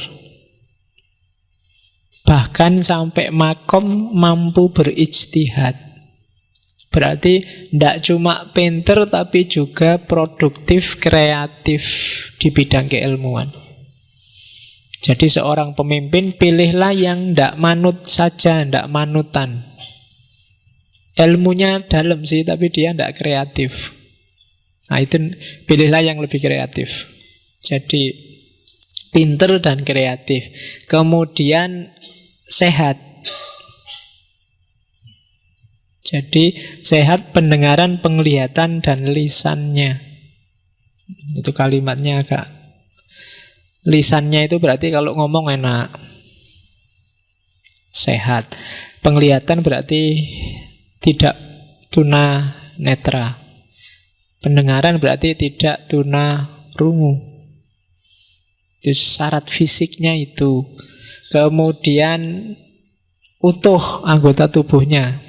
Bahkan sampai makom mampu berijtihad. Berarti tidak cuma pinter tapi juga produktif, kreatif di bidang keilmuan. Jadi seorang pemimpin pilihlah yang tidak manut saja, tidak manutan. Ilmunya dalam sih tapi dia tidak kreatif. Nah itu pilihlah yang lebih kreatif. Jadi pinter dan kreatif. Kemudian sehat. Jadi sehat pendengaran, penglihatan, dan lisannya. Itu kalimatnya agak. Lisannya itu berarti kalau ngomong enak. Sehat. Penglihatan berarti tidak tuna netra. Pendengaran berarti tidak tuna rungu. Itu syarat fisiknya itu. Kemudian utuh anggota tubuhnya.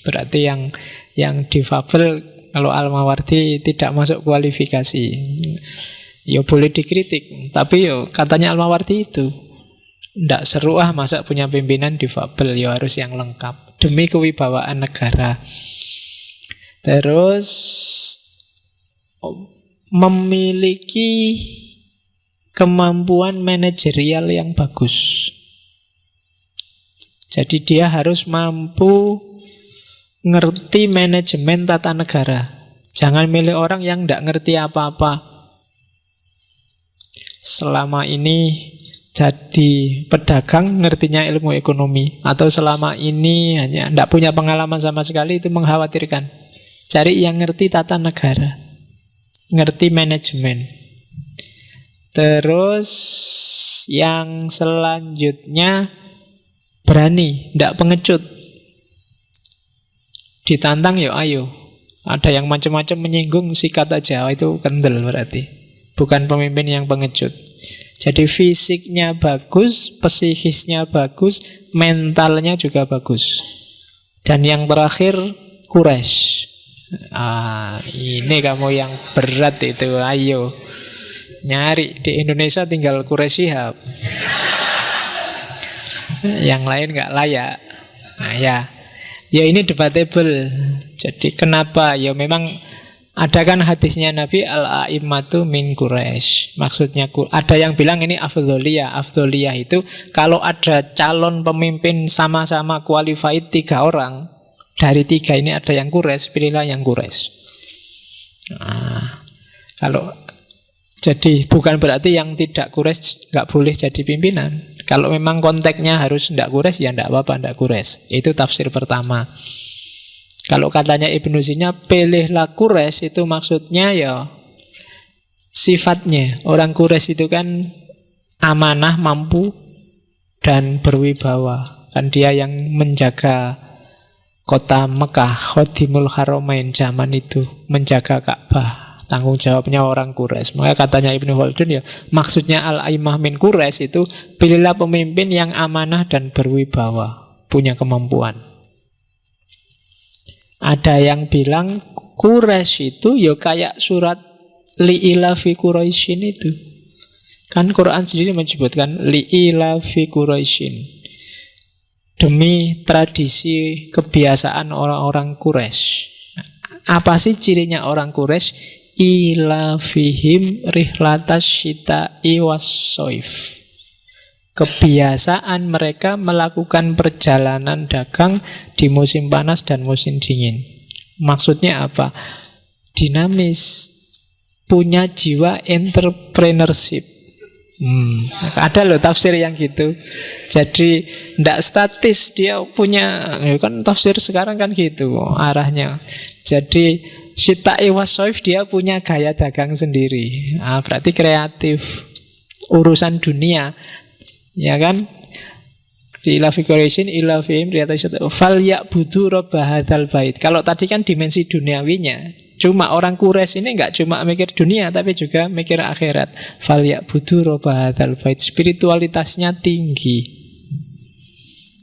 Berarti yang difabel kalau Al-Mawardi tidak masuk kualifikasi. Ya boleh dikritik, tapi yo katanya Al-Mawardi itu tidak seru masa punya pimpinan difabel, ya harus yang lengkap demi kewibawaan negara. Terus memiliki kemampuan manajerial yang bagus. Jadi dia harus mampu ngerti manajemen tata negara. Jangan milih orang yang tidak ngerti apa-apa. Selama ini jadi pedagang ngertinya ilmu ekonomi, atau selama ini hanya tidak punya pengalaman sama sekali, itu mengkhawatirkan. Cari yang ngerti tata negara, ngerti manajemen. Terus yang selanjutnya berani, tidak pengecut. Ditantang ya ayo. Ada yang macam-macam menyinggung, sikat aja. Itu kendel berarti. Bukan pemimpin yang pengecut. Jadi fisiknya bagus, psikisnya bagus, mentalnya juga bagus. Dan yang terakhir Quraisy. Ini kamu yang berat itu. Ayo. Nyari di Indonesia tinggal Quraisy Shihab. Yang lain gak layak. Nah ya ini debatable. Jadi kenapa? Ya memang ada kan hadisnya Nabi, al-a'immatu min Quraisy. Maksudnya ada yang bilang ini afdholiyah. Afdholiyah itu kalau ada calon pemimpin sama-sama qualified 3 orang, dari 3 ini ada yang Quraisy, pilihlah yang Quraisy. Kalau jadi bukan berarti yang tidak Quraisy nggak boleh jadi pimpinan. Kalau memang konteksnya harus tidak Quraisy, ya tidak apa-apa tidak Quraisy. Itu tafsir pertama. Kalau katanya Ibnu Sina, pilihlah Quraisy, itu maksudnya ya sifatnya. Orang Quraisy itu kan amanah, mampu, dan berwibawa. Kan dia yang menjaga kota Mekah, Khodimul Haramain zaman itu, menjaga Ka'bah. Tanggung jawabnya orang Quraisy. Maka katanya Ibnu Khaldun ya, maksudnya al-a'immah min Quraisy itu pilihlah pemimpin yang amanah dan berwibawa, punya kemampuan. Ada yang bilang Quraisy itu ya kayak surat li'ila fi Quraisyin itu. Kan Quran sendiri menyebutkan li'ila fi Quraisyin. Demi tradisi kebiasaan orang-orang Quraisy. Apa sih cirinya orang Quraisy? Ila fihim rihlatas syita'i wassoif. Kebiasaan mereka melakukan perjalanan dagang di musim panas dan musim dingin. Maksudnya apa? Dinamis, punya jiwa entrepreneurship. Ada loh tafsir yang gitu. Jadi tidak statis, dia punya, kan tafsir sekarang kan gitu arahnya. Jadi syita'i wassoif, dia punya gaya dagang sendiri. Berarti kreatif. Urusan dunia, ya kan? Ila fi Quraisyin ila fihim fal ya'budu rabb hadzal bait. Kalau tadi kan dimensi duniawinya, cuma orang Quraisy ini enggak cuma mikir dunia tapi juga mikir akhirat. Fal ya'budu rabb hadzal bait. Spiritualitasnya tinggi.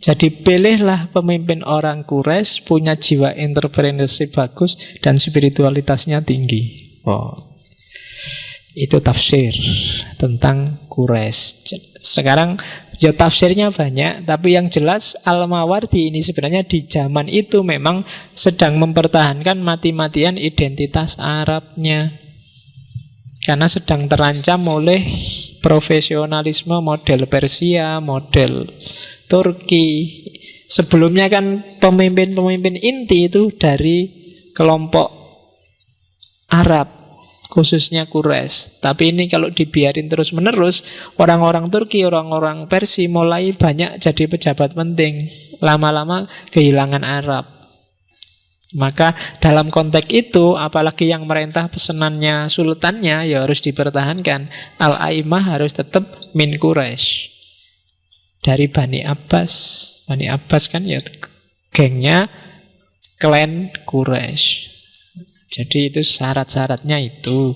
Jadi pilihlah pemimpin orang Quraisy, punya jiwa entrepreneurship bagus dan spiritualitasnya tinggi. Itu tafsir tentang Quraisy. Sekarang ya tafsirnya banyak, tapi yang jelas Al-Mawardi ini sebenarnya di zaman itu memang sedang mempertahankan mati-matian identitas Arabnya. Karena sedang terancam oleh profesionalisme model Persia, model Turki. Sebelumnya kan pemimpin-pemimpin inti itu dari kelompok Arab, khususnya Quraisy. Tapi ini kalau dibiarin terus-menerus, orang-orang Turki, orang-orang Persia mulai banyak jadi pejabat penting. Lama-lama kehilangan Arab. Maka dalam konteks itu, apalagi yang merintah pesenannya sultannya, ya harus dipertahankan. Al-Aimah harus tetap min Quraisy, dari Bani Abbas. Bani Abbas kan ya gengnya klan Quraisy. Jadi itu syarat-syaratnya itu.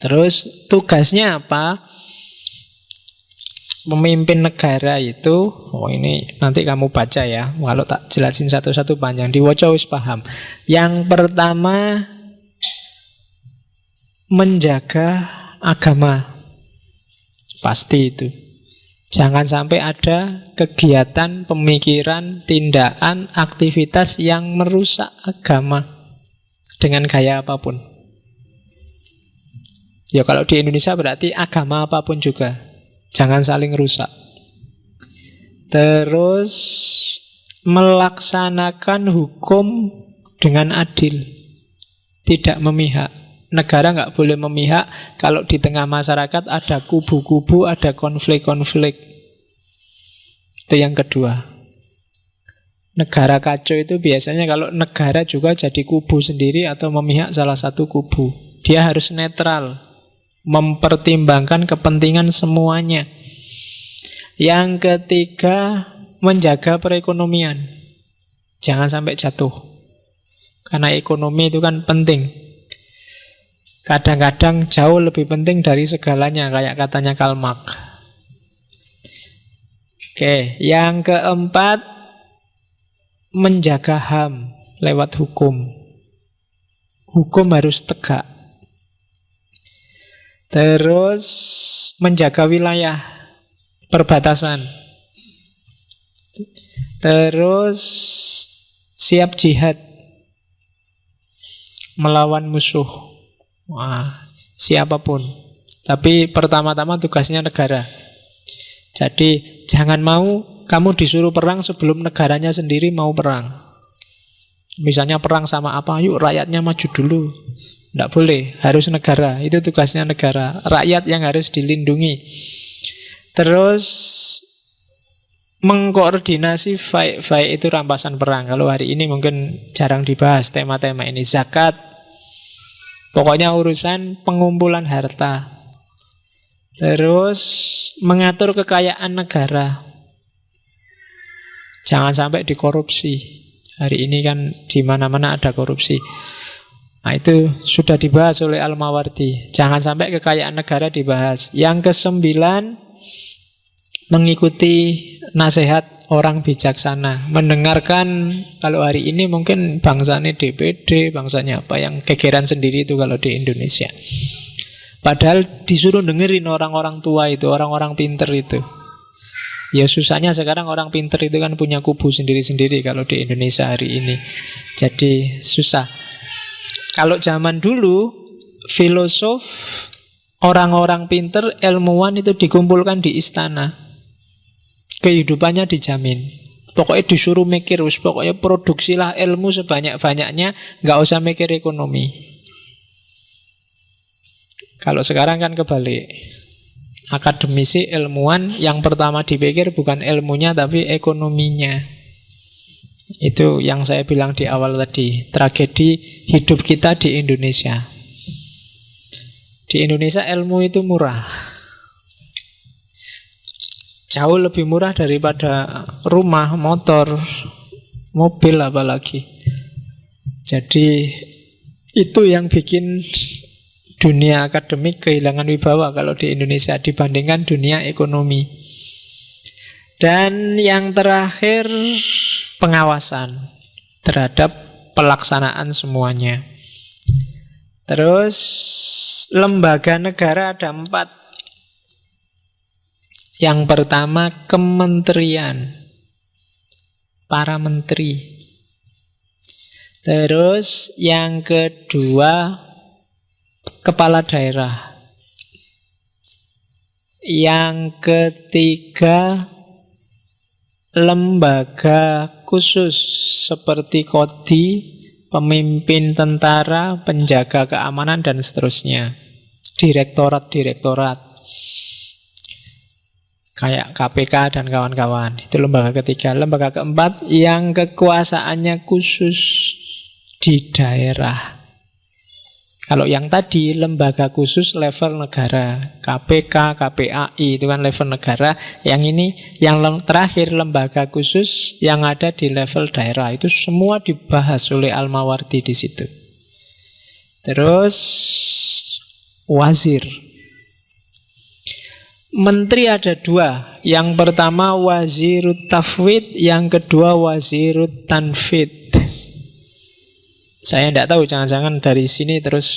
Terus tugasnya apa? Memimpin negara itu, ini nanti kamu baca ya. Walau tak jelasin satu-satu panjang, diwaca wis paham. Yang pertama, menjaga agama. Pasti itu. Jangan sampai ada kegiatan, pemikiran, tindakan, aktivitas yang merusak agama dengan gaya apapun. Ya kalau di Indonesia berarti agama apapun juga. Jangan saling rusak. Terus melaksanakan hukum dengan adil, tidak memihak. Negara nggak boleh memihak. Kalau di tengah masyarakat ada kubu-kubu, ada konflik-konflik. Itu yang kedua. Negara kacau itu biasanya kalau negara juga jadi kubu sendiri atau memihak salah satu kubu. Dia harus netral, mempertimbangkan kepentingan semuanya. Yang ketiga, menjaga perekonomian. Jangan sampai jatuh. Karena ekonomi itu kan penting. Kadang-kadang jauh lebih penting dari segalanya, kayak katanya Karl Marx. Oke, yang keempat, menjaga HAM lewat hukum. Hukum harus tegak. Terus menjaga wilayah perbatasan. Terus siap jihad melawan musuh. Wah, siapapun. Tapi pertama-tama tugasnya negara. Jadi jangan mau kamu disuruh perang sebelum negaranya sendiri mau perang. Misalnya perang sama apa, yuk rakyatnya maju dulu. Tidak boleh, harus negara. Itu tugasnya negara. Rakyat yang harus dilindungi. Terus mengkoordinasi fight itu rampasan perang. Kalau hari ini mungkin jarang dibahas tema-tema ini. Zakat. Pokoknya urusan pengumpulan harta. Terus mengatur kekayaan negara. Jangan sampai dikorupsi. Hari ini kan di mana-mana ada korupsi. Nah itu sudah dibahas oleh Al-Mawardi. Jangan sampai kekayaan negara dibahas. Yang kesembilan, mengikuti nasihat orang bijaksana. Mendengarkan, kalau hari ini mungkin bangsanya DPD, bangsanya apa, yang gegeran sendiri itu kalau di Indonesia. Padahal disuruh dengerin orang-orang tua itu, orang-orang pinter itu. Ya susahnya sekarang orang pinter itu kan punya kubu sendiri-sendiri kalau di Indonesia hari ini. Jadi susah. Kalau zaman dulu, filosof, orang-orang pinter, ilmuwan itu dikumpulkan di istana. Kehidupannya dijamin. Pokoknya disuruh mikir, pokoknya produksilah ilmu sebanyak-banyaknya, nggak usah mikir ekonomi. Kalau sekarang kan kebalik. Akademisi, ilmuwan, yang pertama dipikir bukan ilmunya tapi ekonominya. Itu yang saya bilang di awal tadi, tragedi hidup kita di Indonesia. Di Indonesia ilmu itu murah, jauh lebih murah daripada rumah, motor, mobil apalagi. Jadi itu yang bikin dunia akademik kehilangan wibawa kalau di Indonesia dibandingkan dunia ekonomi. Dan yang terakhir, pengawasan terhadap pelaksanaan semuanya. Terus lembaga negara ada 4. Yang pertama kementerian, para menteri. Terus yang kedua kepala daerah. Yang ketiga lembaga khusus seperti Kodi, pemimpin tentara, penjaga keamanan, dan seterusnya. Direktorat-direktorat. Kayak KPK dan kawan-kawan. Itu lembaga ketiga. Lembaga keempat yang kekuasaannya khusus di daerah. Kalau yang tadi lembaga khusus level negara, KPK, KPAI itu kan level negara. Yang ini yang terakhir lembaga khusus yang ada di level daerah. Itu semua dibahas oleh Al-Mawardi di situ. Terus wazir. Menteri ada 2. Yang pertama wazirut tafwid, yang kedua wazirut tanfid. Saya tidak tahu, jangan-jangan dari sini terus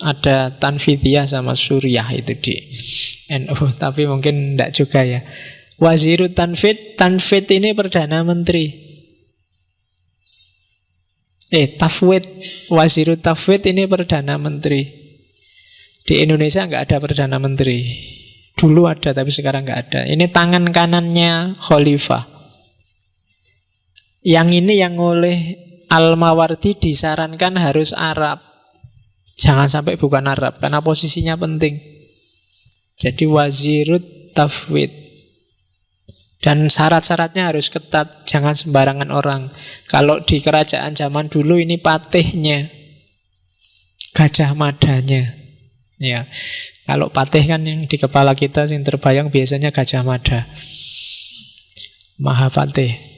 ada Tanfidiyah sama Suriah itu di NU, tapi mungkin tidak juga ya. Wazirut Tanfid, Tanfid ini Perdana Menteri. Tafwid, Wazirut Tafwid ini Perdana Menteri. Di Indonesia nggak ada Perdana Menteri. Dulu ada, tapi sekarang nggak ada. Ini tangan kanannya Khalifah. Yang ini yang oleh Al-Mawardi disarankan harus Arab. Jangan sampai bukan Arab, karena posisinya penting. Jadi wazirut tafwid. Dan syarat-syaratnya harus ketat, jangan sembarangan orang. Kalau di kerajaan zaman dulu ini patihnya, Gajah Madanya. Ya, kalau patih kan yang di kepala kita yang terbayang biasanya Gajah Mada, Mahapatih.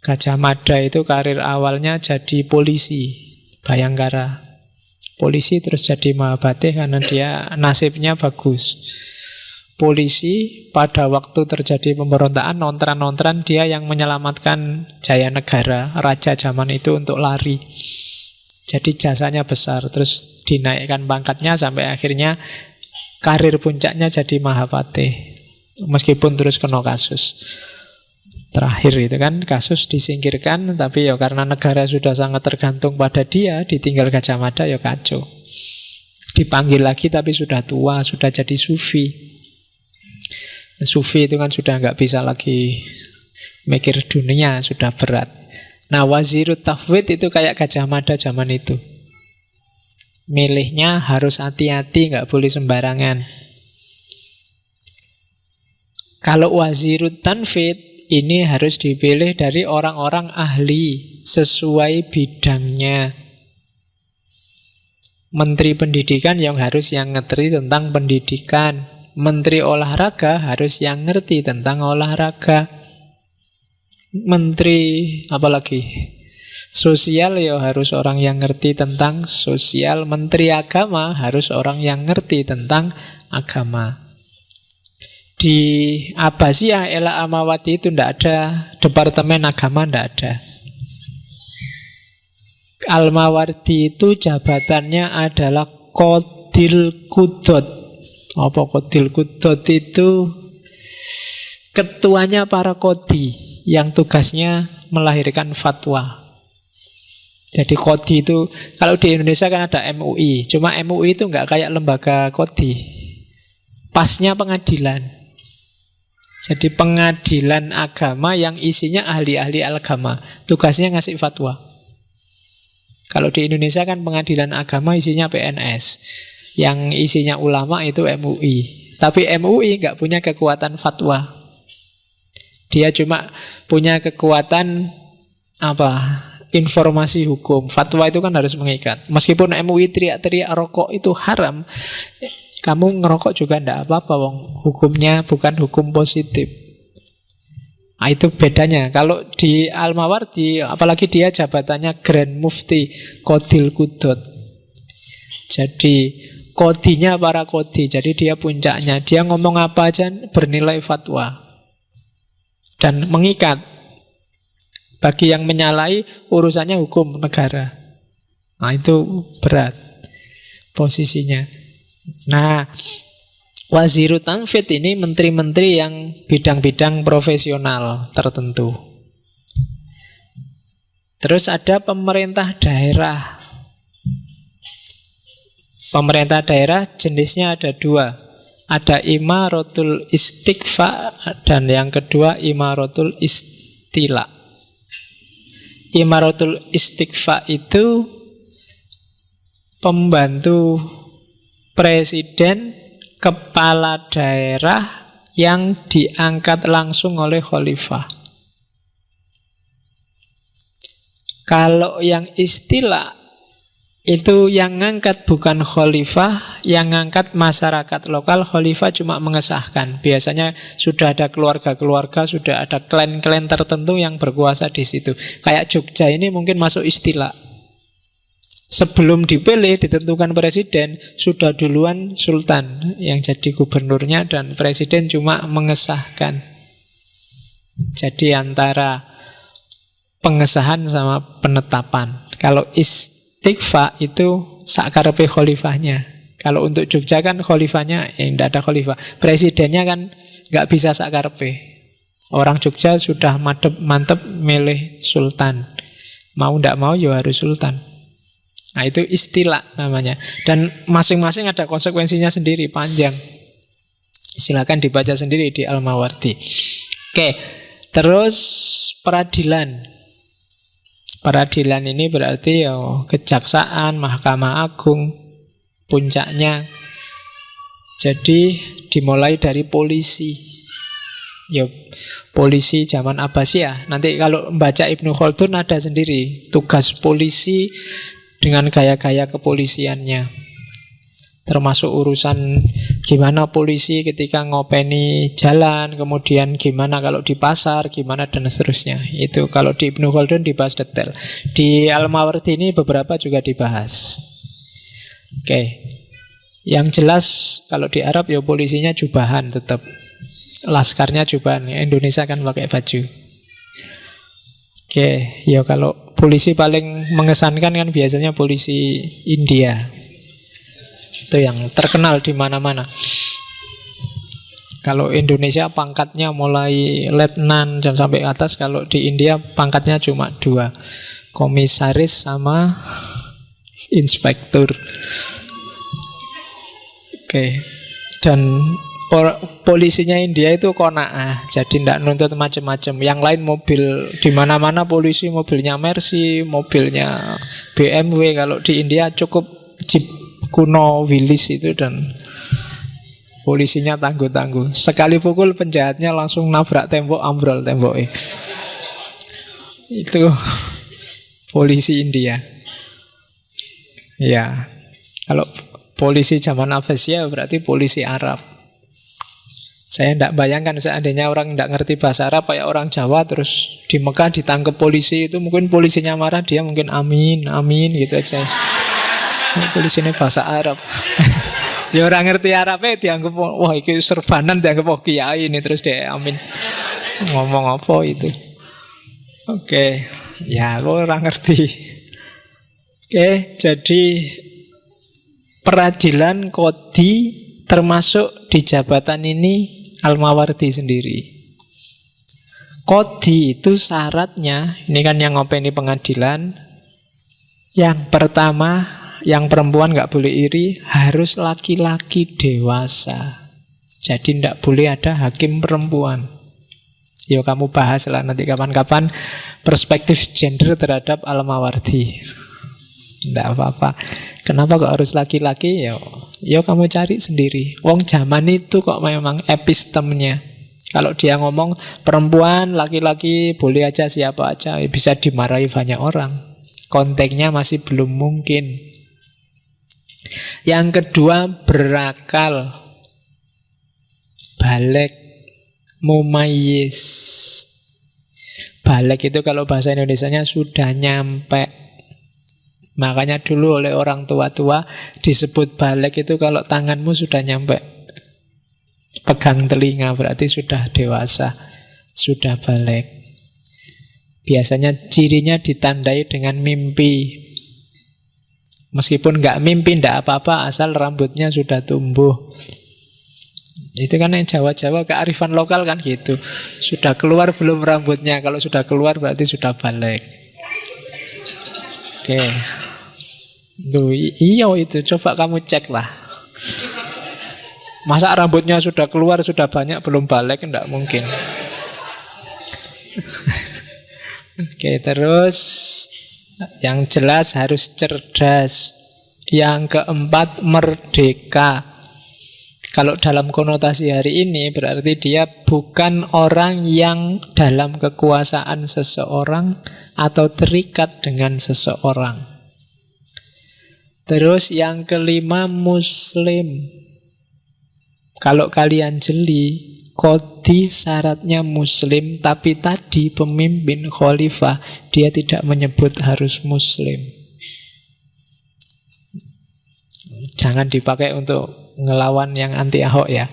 Gajah Mada itu karir awalnya jadi polisi Bayangkara. Polisi terus jadi Mahapatih karena dia nasibnya bagus. Polisi pada waktu terjadi pemberontakan, nontran-nontran, dia yang menyelamatkan Jayanegara, raja zaman itu, untuk lari. Jadi jasanya besar. Terus dinaikkan pangkatnya sampai akhirnya karir puncaknya jadi Mahapatih. Meskipun terus kena kasus. Terakhir itu kan kasus disingkirkan, tapi ya karena negara sudah sangat tergantung pada dia, ditinggal Gajah Mada ya kacau. Dipanggil lagi tapi sudah tua, sudah jadi sufi. Sufi itu kan sudah nggak bisa lagi mikir dunia, sudah berat. Nah, wazirut tafwid itu kayak Gajah Mada zaman itu. Milihnya harus hati-hati, nggak boleh sembarangan. Kalau wazirut tanfid ini harus dipilih dari orang-orang ahli sesuai bidangnya. Menteri pendidikan yang ngerti tentang pendidikan. Menteri olahraga harus yang ngerti tentang olahraga. Menteri apalagi? Sosial ya harus orang yang ngerti tentang sosial. Menteri agama harus orang yang ngerti tentang agama. Di Abbasiyah Ela Amawati itu tidak ada departemen agama, tidak ada. Al-Mawardi itu jabatannya adalah Qodil Qudot. Apa Qodil Qudot itu? Ketuanya para Qodi yang tugasnya melahirkan fatwa. Jadi Qodi itu, kalau di Indonesia kan ada MUI. Cuma MUI itu nggak kayak lembaga Qodi. Pasnya pengadilan. Jadi pengadilan agama yang isinya ahli-ahli agama. Tugasnya ngasih fatwa. Kalau di Indonesia kan pengadilan agama isinya PNS. Yang isinya ulama itu MUI. Tapi MUI nggak punya kekuatan fatwa. Dia cuma punya kekuatan informasi hukum. Fatwa itu kan harus mengikat. Meskipun MUI teriak-teriak rokok itu haram, kamu ngerokok juga tidak apa-apa, wong. Hukumnya bukan hukum positif. Nah, itu bedanya. Kalau di Al-Mawardi, apalagi dia jabatannya Grand Mufti Qodil Qudot. Jadi kodinya para kodi. Jadi dia puncaknya. Dia ngomong apa aja bernilai fatwa. Dan mengikat. Bagi yang menyalahi urusannya hukum negara. Nah, itu berat. posisinya. Nah, waziru tanfid ini menteri-menteri yang bidang-bidang profesional tertentu. Terus ada pemerintah daerah. Pemerintah daerah jenisnya ada dua. Ada imaratul istiqfa dan yang kedua imaratul istila. Imaratul istiqfa itu pembantu presiden, kepala daerah yang diangkat langsung oleh khalifah. Kalau yang istila itu yang ngangkat bukan khalifah, yang ngangkat masyarakat lokal. Khalifah cuma mengesahkan. Biasanya sudah ada keluarga-keluarga, sudah ada klan-klan tertentu yang berkuasa di situ. Kayak Jogja ini mungkin masuk istilah. Sebelum dipilih, ditentukan presiden, sudah duluan sultan yang jadi gubernurnya dan presiden cuma mengesahkan. Jadi antara pengesahan sama penetapan. Kalau istighfa itu sakarepe khalifahnya. Kalau untuk Jogja kan khalifahnya tidak ada khalifah. Presidennya kan nggak bisa sakarepe. Orang Jogja sudah mantep milih sultan. Mau ndak mau ya harus sultan. Nah itu istilah namanya. Dan masing-masing ada konsekuensinya sendiri, panjang. Silakan dibaca sendiri di Al-Mawardi. Oke, terus peradilan. Peradilan ini berarti ya kejaksaan, Mahkamah Agung, puncaknya. Jadi dimulai dari polisi. Ya polisi zaman Abbasiyah. Nanti kalau membaca Ibnu Khaldun ada sendiri tugas polisi dengan gaya-gaya kepolisiannya. Termasuk urusan gimana polisi ketika ngopeni jalan, kemudian gimana kalau di pasar, gimana dan seterusnya. Itu kalau di Ibnu Khaldun dibahas detail. Di Al-Mawardi ini beberapa juga dibahas. Oke. Yang jelas kalau di Arab ya polisinya jubahan tetap. Laskarnya jubahan. Indonesia kan pakai baju. Oke, ya kalau polisi paling mengesankan kan biasanya polisi India. Itu yang terkenal di mana-mana. Kalau Indonesia pangkatnya mulai letnan dan sampai atas. Kalau di India pangkatnya cuma 2, komisaris sama inspektur. Oke. Dan polisinya India itu qanaah, jadi tidak nuntut macam-macam. Yang lain mobil di mana-mana polisi, mobilnya Mercy, mobilnya BMW. Kalau di India cukup jeep kuno Willys itu dan polisinya tangguh-tangguh. Sekali pukul penjahatnya langsung nabrak tembok, ambrol temboknya. Itu polisi India. Ya, kalau polisi zaman Abbasiyah berarti polisi Arab. Saya tidak bayangkan seandainya orang tidak ngerti bahasa Arab kayak orang Jawa terus di Mekah ditangkap polisi, itu mungkin polisinya marah, dia mungkin amin, amin gitu aja. Ini polisi ini bahasa Arab. Ya orang ngerti Arabnya dianggap wah itu serbanan, dianggap oh kiai ini, terus dia amin. Ngomong apa itu? Oke, ya lo orang ngerti. Oke, jadi peradilan kodi termasuk di jabatan ini Al-Mawardi sendiri. Kodi itu syaratnya, ini kan yang ngopeni pengadilan. Yang pertama, yang perempuan nggak boleh iri, harus laki-laki dewasa. Jadi tidak boleh ada hakim perempuan. Yo kamu bahas lah nanti kapan-kapan perspektif gender terhadap Al-Mawardi. Tidak apa-apa. Kenapa kok harus laki-laki? Yo kamu cari sendiri. Wong zaman itu kok memang epistemnya. Kalau dia ngomong perempuan, laki-laki boleh aja siapa aja, bisa dimarahi banyak orang. Konteksnya masih belum mungkin. Yang kedua berakal, balik, mumayyiz. Balik itu kalau bahasa Indonesianya sudah nyampe. Makanya dulu oleh orang tua-tua disebut balik itu kalau tanganmu sudah nyampe pegang telinga, berarti sudah dewasa, sudah balik. Biasanya cirinya ditandai dengan mimpi. Meskipun nggak mimpi, nggak apa-apa, asal rambutnya sudah tumbuh. Itu kan yang Jawa-Jawa, kearifan lokal kan gitu. Sudah keluar belum rambutnya? Kalau sudah keluar berarti sudah balik. Oke. Tuh, iya itu, coba kamu cek lah. Masa rambutnya sudah keluar, sudah banyak, belum balik? Enggak mungkin. Oke, terus yang jelas harus cerdas. Yang keempat, merdeka. Kalau dalam konotasi hari ini berarti dia bukan orang yang dalam kekuasaan seseorang atau terikat dengan seseorang. Terus yang kelima, muslim. Kalau kalian jeli, Qadhi syaratnya muslim, tapi tadi pemimpin khalifah dia tidak menyebut harus muslim. Jangan dipakai untuk ngelawan yang anti Ahok ya.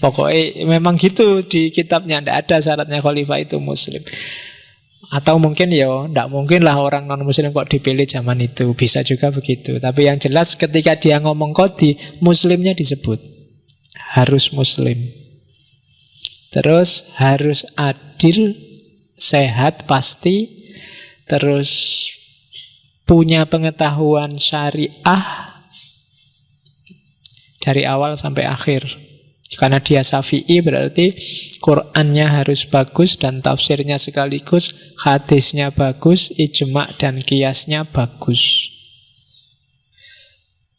Pokoknya memang gitu di kitabnya, tidak ada syaratnya khalifah itu muslim. Atau mungkin ya tidak mungkin lah orang non muslim kok dipilih zaman itu. Bisa juga begitu. Tapi yang jelas ketika dia ngomong Qadhi, muslimnya disebut. Harus muslim. Terus harus adil, sehat pasti. Terus punya pengetahuan syariah dari awal sampai akhir. Karena dia Syafi'i berarti Qur'annya harus bagus dan tafsirnya sekaligus, hadisnya bagus, ijma' dan kiasnya bagus.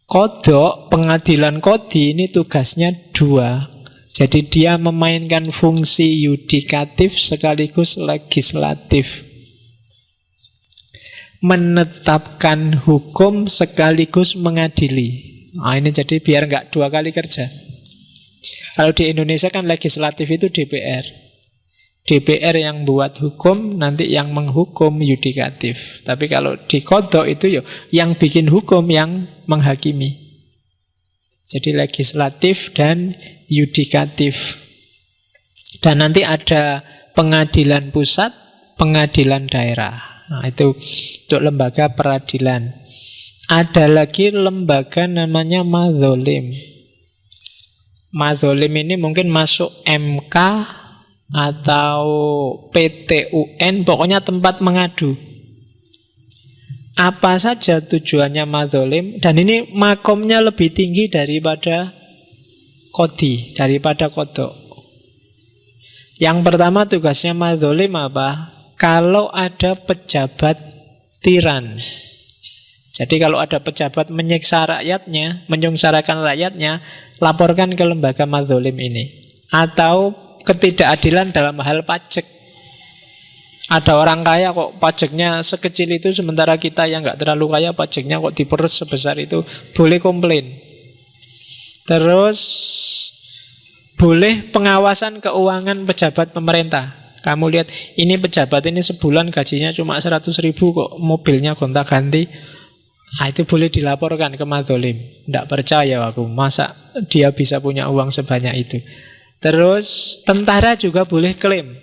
Qadha, pengadilan qadhi ini tugasnya dua. Jadi dia memainkan fungsi yudikatif sekaligus legislatif. Menetapkan hukum sekaligus mengadili. Nah, ini jadi biar nggak dua kali kerja. Kalau di Indonesia kan legislatif itu DPR. DPR yang buat hukum, nanti yang menghukum yudikatif. Tapi kalau di Qadha itu yang bikin hukum yang menghakimi. Jadi legislatif dan yudikatif. Dan nanti ada pengadilan pusat, pengadilan daerah. Nah, itu untuk lembaga peradilan. Ada lagi lembaga namanya madzolim. Madzolim ini mungkin masuk MK atau PT UN, pokoknya tempat mengadu. Apa saja tujuannya madzolim, dan ini makomnya lebih tinggi daripada qadhi, daripada qadha. Yang pertama tugasnya madzolim apa? Kalau ada pejabat tiran. Jadi kalau ada pejabat menyiksa rakyatnya, menyengsarakan rakyatnya, laporkan ke lembaga madzolim ini. Atau ketidakadilan dalam hal pajak. Ada orang kaya kok pajaknya sekecil itu, sementara kita yang nggak terlalu kaya pajaknya kok diperes sebesar itu, boleh komplain. Terus boleh pengawasan keuangan pejabat pemerintah. Kamu lihat ini pejabat ini sebulan gajinya cuma 100.000 kok, mobilnya gonta-ganti. Nah, itu boleh dilaporkan ke madzolim. Tidak percaya aku, masa dia bisa punya uang sebanyak itu. Terus tentara juga boleh klaim.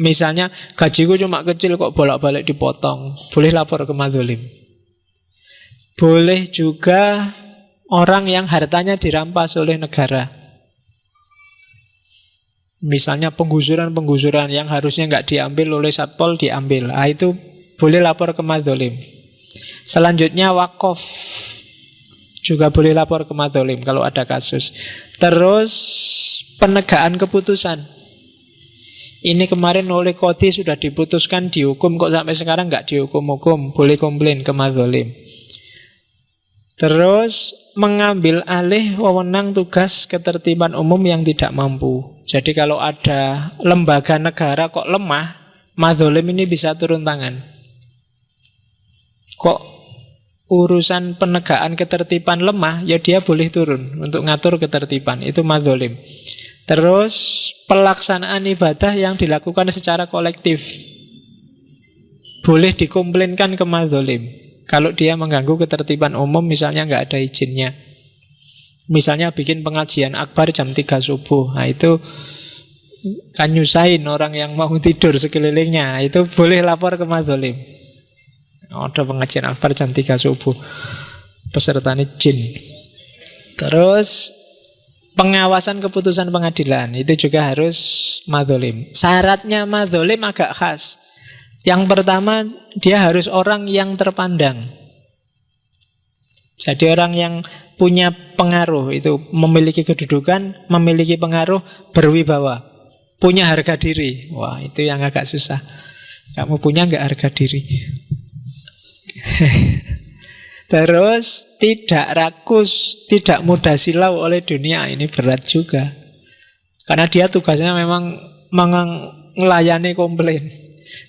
Misalnya gajiku cuma kecil kok bolak-balik dipotong, boleh lapor ke madzolim. Boleh juga orang yang hartanya dirampas oleh negara. Misalnya penggusuran-penggusuran yang harusnya nggak diambil oleh Satpol diambil. Ah, itu boleh lapor ke madzolim. Selanjutnya wakaf juga boleh lapor ke madzolim kalau ada kasus. Terus penegakan keputusan. Ini kemarin oleh qadhi sudah diputuskan dihukum, kok sampai sekarang nggak dihukum-hukum, boleh komplain ke madzolim. Terus mengambil alih wewenang tugas ketertiban umum yang tidak mampu. Jadi kalau ada lembaga negara kok lemah, madzolim ini bisa turun tangan. Kok urusan penegakan ketertiban lemah, ya dia boleh turun untuk ngatur ketertiban. Itu madzolim. Terus pelaksanaan ibadah yang dilakukan secara kolektif boleh dikomplainkan ke madzolim. Kalau dia mengganggu ketertiban umum, misalnya nggak ada izinnya. Misalnya bikin pengajian akbar jam 3 subuh. Nah itu kan nyusahin orang yang mau tidur sekelilingnya. Itu boleh lapor ke madzolim. Ada pengajian akbar jam 3 subuh. Pesertanya jin. Terus pengawasan keputusan pengadilan itu juga harus madzolim. Syaratnya madzolim agak khas. Yang pertama, dia harus orang yang terpandang. Jadi orang yang punya pengaruh, itu memiliki kedudukan, memiliki pengaruh, berwibawa, punya harga diri. Wah, itu yang agak susah. Kamu punya nggak harga diri? Terus tidak rakus, tidak mudah silau oleh dunia. Ini berat juga. Karena dia tugasnya memang melayani komplain.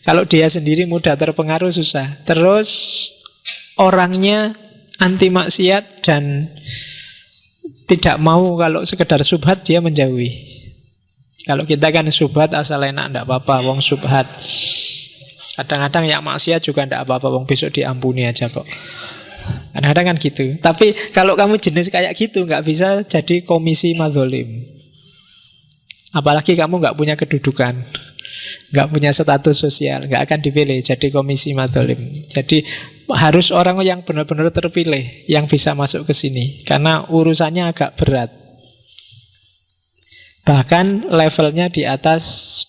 Kalau dia sendiri mudah terpengaruh, susah. Terus orangnya anti maksiat dan tidak mau kalau sekedar subhat dia menjauhi. Kalau kita kan subhat asal enak, tidak apa-apa, wong subhat. Kadang-kadang yang maksiat juga tidak apa-apa, wong besok diampuni aja kok. Kadang-kadang kan gitu. Tapi kalau kamu jenis kayak gitu, nggak bisa jadi komisi madzolim. Apalagi kamu nggak punya kedudukan, nggak punya status sosial, nggak akan dipilih jadi komisi madzolim. Jadi harus orang yang benar-benar terpilih yang bisa masuk ke sini, karena urusannya agak berat. Bahkan levelnya di atas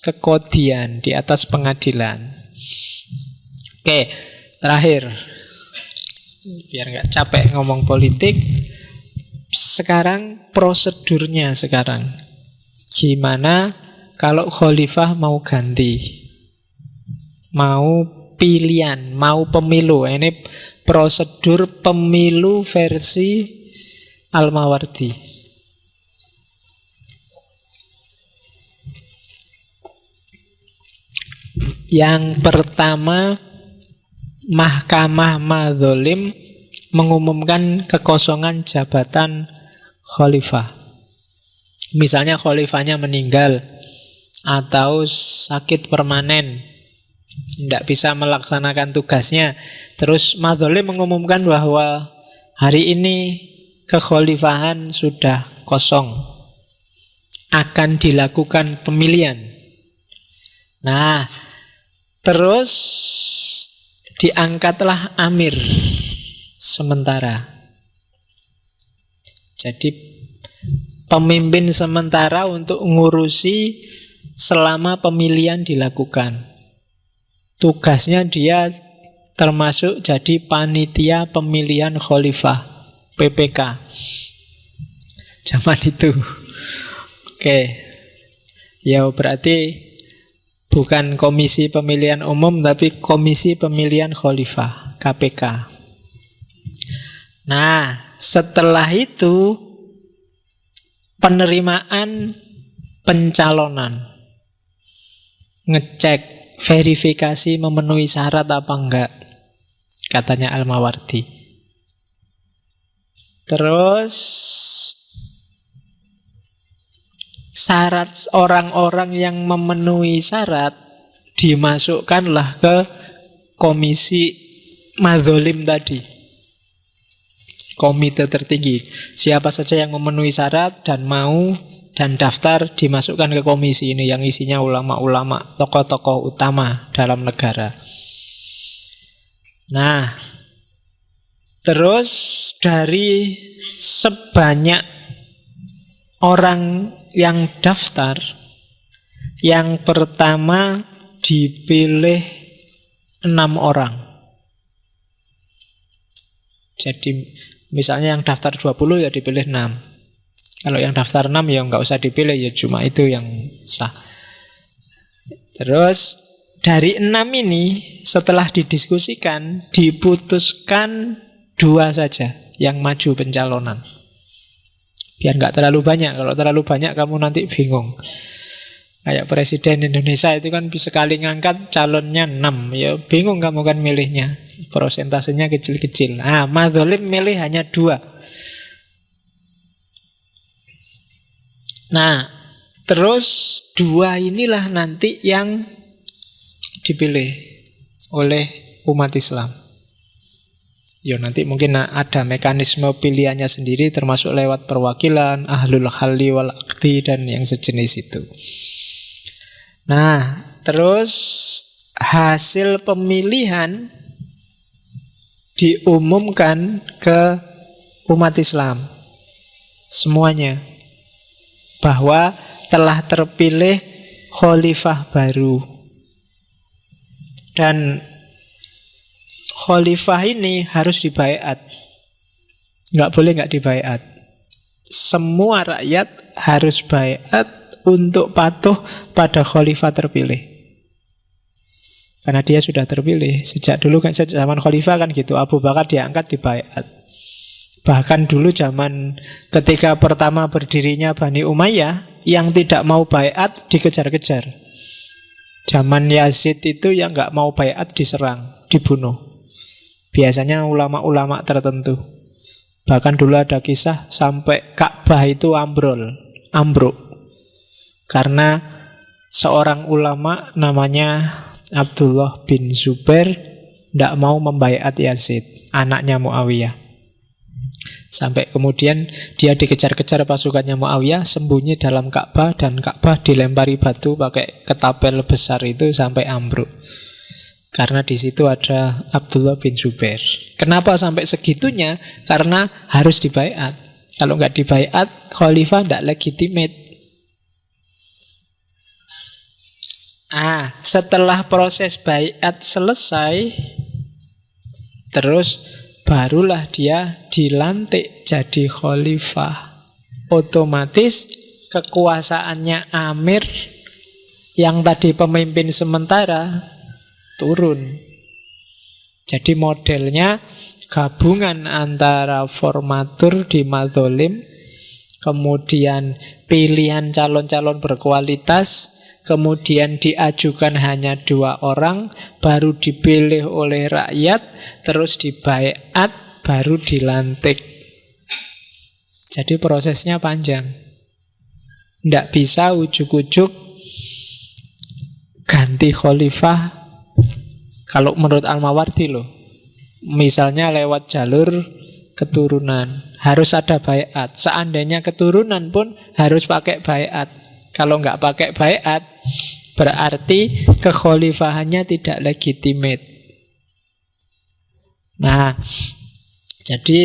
kekodian, di atas pengadilan. Oke, terakhir, biar nggak capek ngomong politik. Sekarang prosedurnya sekarang gimana kalau khalifah mau ganti, mau pilihan, mau pemilu. Ini prosedur pemilu versi Al-Mawardi. Yang pertama, Mahkamah Madzolim mengumumkan kekosongan jabatan khalifah. Misalnya khalifahnya meninggal atau sakit permanen, tidak bisa melaksanakan tugasnya. Terus madzolim mengumumkan bahwa hari ini kekhalifahan sudah kosong, akan dilakukan pemilihan. Nah, terus diangkatlah amir sementara. Jadi pemimpin sementara untuk ngurusi selama pemilihan dilakukan. Tugasnya dia termasuk jadi panitia pemilihan khalifah, PPK, zaman itu. Oke, ya berarti bukan komisi pemilihan umum, tapi komisi pemilihan khalifah, KPK. Nah, setelah itu penerimaan pencalonan, ngecek, verifikasi memenuhi syarat apa enggak, katanya Al-Mawardi. Terus syarat orang-orang yang memenuhi syarat dimasukkanlah ke komisi madzolim tadi, komite tertinggi. Siapa saja yang memenuhi syarat dan mau dan daftar dimasukkan ke komisi ini, yang isinya ulama-ulama, tokoh-tokoh utama dalam negara. Nah, terus dari sebanyak orang yang daftar, yang pertama dipilih 6 orang. Jadi misalnya yang daftar 20 ya dipilih 6. Kalau yang daftar 6 ya nggak usah dipilih, ya cuma itu yang sah. Terus dari 6 ini setelah didiskusikan, diputuskan 2 saja yang maju pencalonan. Biar nggak terlalu banyak. Kalau terlalu banyak kamu nanti bingung. Kayak Presiden Indonesia itu kan sekali ngangkat calonnya 6. Ya bingung kamu kan milihnya. Prosentasenya kecil-kecil. Ah, madzolim milih hanya 2. Nah, terus 2 inilah nanti yang dipilih oleh umat Islam. Ya nanti mungkin ada mekanisme pilihannya sendiri, termasuk lewat perwakilan, ahlul halli wal aqdi dan yang sejenis itu. Nah, terus hasil pemilihan diumumkan ke umat Islam semuanya bahwa telah terpilih khalifah baru. Dan khalifah ini harus dibaiat. Nggak boleh nggak dibaiat. Semua rakyat harus baiat untuk patuh pada khalifah terpilih. Karena dia sudah terpilih. Sejak dulu kan, sejak zaman khalifah kan gitu. Abu Bakar diangkat dibaiat. Bahkan dulu zaman ketika pertama berdirinya Bani Umayyah, yang tidak mau baiat dikejar-kejar. Zaman Yazid itu yang nggak mau baiat diserang, dibunuh. Biasanya ulama-ulama tertentu. Bahkan dulu ada kisah sampai Ka'bah itu ambruk. Karena seorang ulama namanya Abdullah bin Zubair tidak mau membaiat Yazid, anaknya Muawiyah. Sampai kemudian dia dikejar-kejar pasukannya Muawiyah, sembunyi dalam Ka'bah, dan Ka'bah dilempari batu pakai ketapel besar itu sampai ambruk. Karena di situ ada Abdullah bin Zubair. Kenapa sampai segitunya? Karena harus dibaiat. Kalau nggak dibaiat, khalifah tidak legitimate. Setelah proses baiat selesai, terus barulah dia dilantik jadi khalifah. Otomatis kekuasaannya Amir yang tadi pemimpin sementara turun. Jadi modelnya gabungan antara formatur di madzolim, kemudian pilihan calon-calon berkualitas, kemudian diajukan hanya 2 orang, baru dipilih oleh rakyat, terus dibaiat, baru dilantik. Jadi prosesnya panjang. Tidak bisa ujuk-ujuk ganti khalifah. Kalau menurut Al-Mawardi loh, misalnya lewat jalur keturunan, harus ada baiat. Seandainya keturunan pun harus pakai baiat. Kalau nggak pakai baiat, berarti kekhalifahannya tidak legitimate. Nah, jadi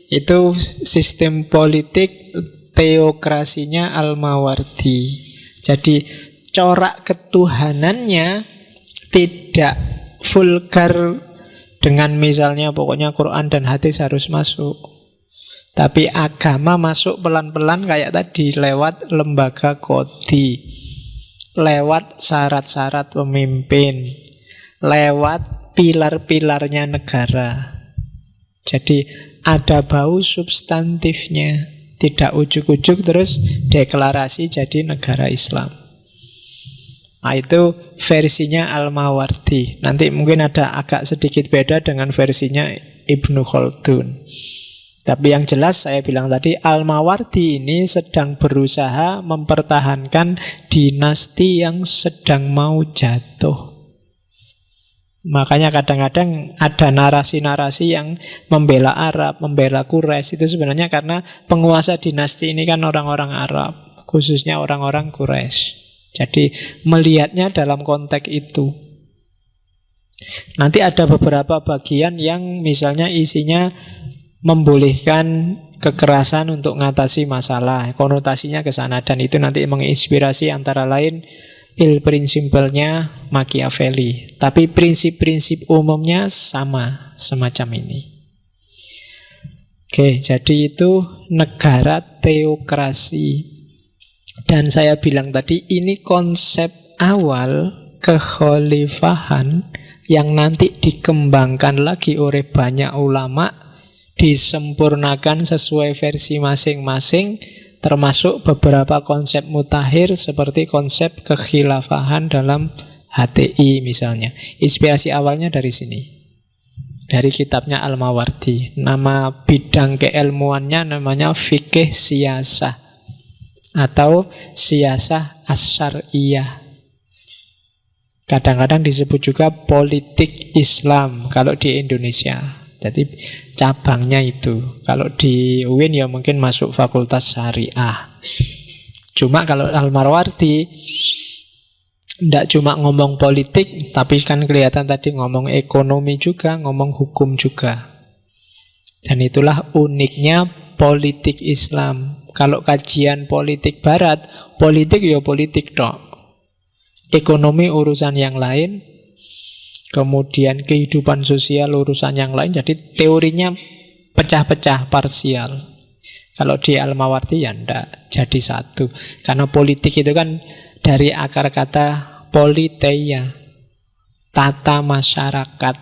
itu sistem politik teokrasinya Al-Mawardi. Jadi corak ketuhanannya tidak vulgar dengan misalnya pokoknya Quran dan hadis harus masuk. Tapi agama masuk pelan-pelan kayak tadi, lewat lembaga qadhi, lewat syarat-syarat pemimpin, lewat pilar-pilarnya negara. Jadi ada bau substantifnya, tidak ujuk-ujuk terus deklarasi jadi negara Islam. Nah, itu versinya Al-Mawardi. Nanti mungkin ada agak sedikit beda dengan versinya Ibnu Khaldun. Tapi yang jelas saya bilang tadi, Al-Mawardi ini sedang berusaha mempertahankan dinasti yang sedang mau jatuh. Makanya kadang-kadang ada narasi-narasi yang membela Arab, membela Quraisy. Itu sebenarnya karena penguasa dinasti ini kan orang-orang Arab, khususnya orang-orang Quraisy. Jadi melihatnya dalam konteks itu. Nanti ada beberapa bagian yang misalnya isinya membolehkan kekerasan untuk mengatasi masalah, konotasinya ke sana, dan itu nanti menginspirasi antara lain Il Principe-nya Machiavelli. Tapi prinsip-prinsip umumnya sama, semacam ini. Oke, jadi itu negara teokrasi. Dan saya bilang tadi, ini konsep awal kekhalifahan yang nanti dikembangkan lagi oleh banyak ulama, disempurnakan sesuai versi masing-masing, termasuk beberapa konsep mutakhir seperti konsep kekhilafahan dalam HTI misalnya. Inspirasi awalnya dari sini, dari kitabnya Al-Mawardi. Nama bidang keilmuannya namanya fikih siyasah atau siyasah as-syar'iyah. Kadang-kadang disebut juga politik Islam kalau di Indonesia. Jadi cabangnya itu. Kalau di UIN ya mungkin masuk fakultas syariah. Cuma kalau Al-Mawardi tidak cuma ngomong politik, tapi kan kelihatan tadi ngomong ekonomi juga, ngomong hukum juga. Dan itulah uniknya politik Islam. Kalau kajian politik Barat, politik ya politik tok. Ekonomi urusan yang lain, kemudian kehidupan sosial urusan yang lain. Jadi teorinya pecah-pecah, parsial. Kalau di Al-Mawardi ya enggak, jadi satu. Karena politik itu kan dari akar kata politeia, tata masyarakat.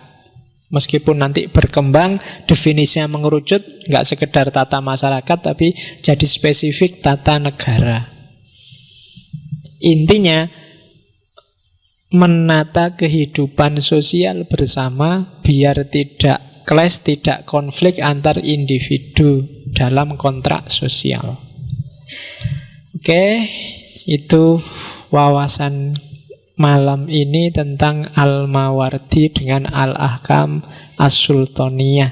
Meskipun nanti berkembang, definisinya mengerucut, nggak sekedar tata masyarakat, tapi jadi spesifik tata negara. Intinya, menata kehidupan sosial bersama biar tidak clash, tidak konflik antar individu dalam kontrak sosial. Oke, itu wawasan malam ini tentang Al-Mawardi dengan Al-Ahkam As-Sultaniyah.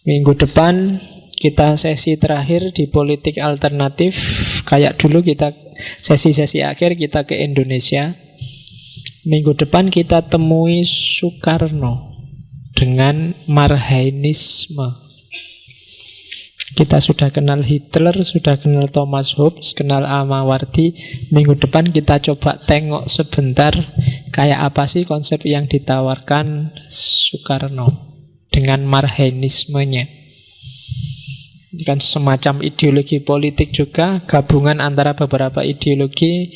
Minggu depan kita sesi terakhir di politik alternatif. Kayak dulu kita sesi-sesi akhir kita ke Indonesia. Minggu depan kita temui Soekarno dengan Marhainisme. Kita sudah kenal Hitler, sudah kenal Thomas Hobbes, kenal Al-Mawardi. Minggu depan kita coba tengok sebentar kayak apa sih konsep yang ditawarkan Soekarno dengan Marhainismenya. Ini kan semacam ideologi politik juga, gabungan antara beberapa ideologi,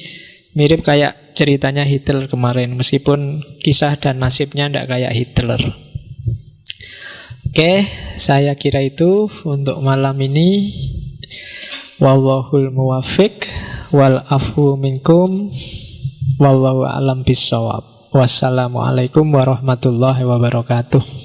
mirip kayak ceritanya Hitler kemarin, meskipun kisah dan nasibnya tidak kayak Hitler. Oke, saya kira itu untuk malam ini. Wallahul muwaffiq wal afu minkum wallahu a'lam bissawab. Wassalamualaikum warahmatullahi wabarakatuh.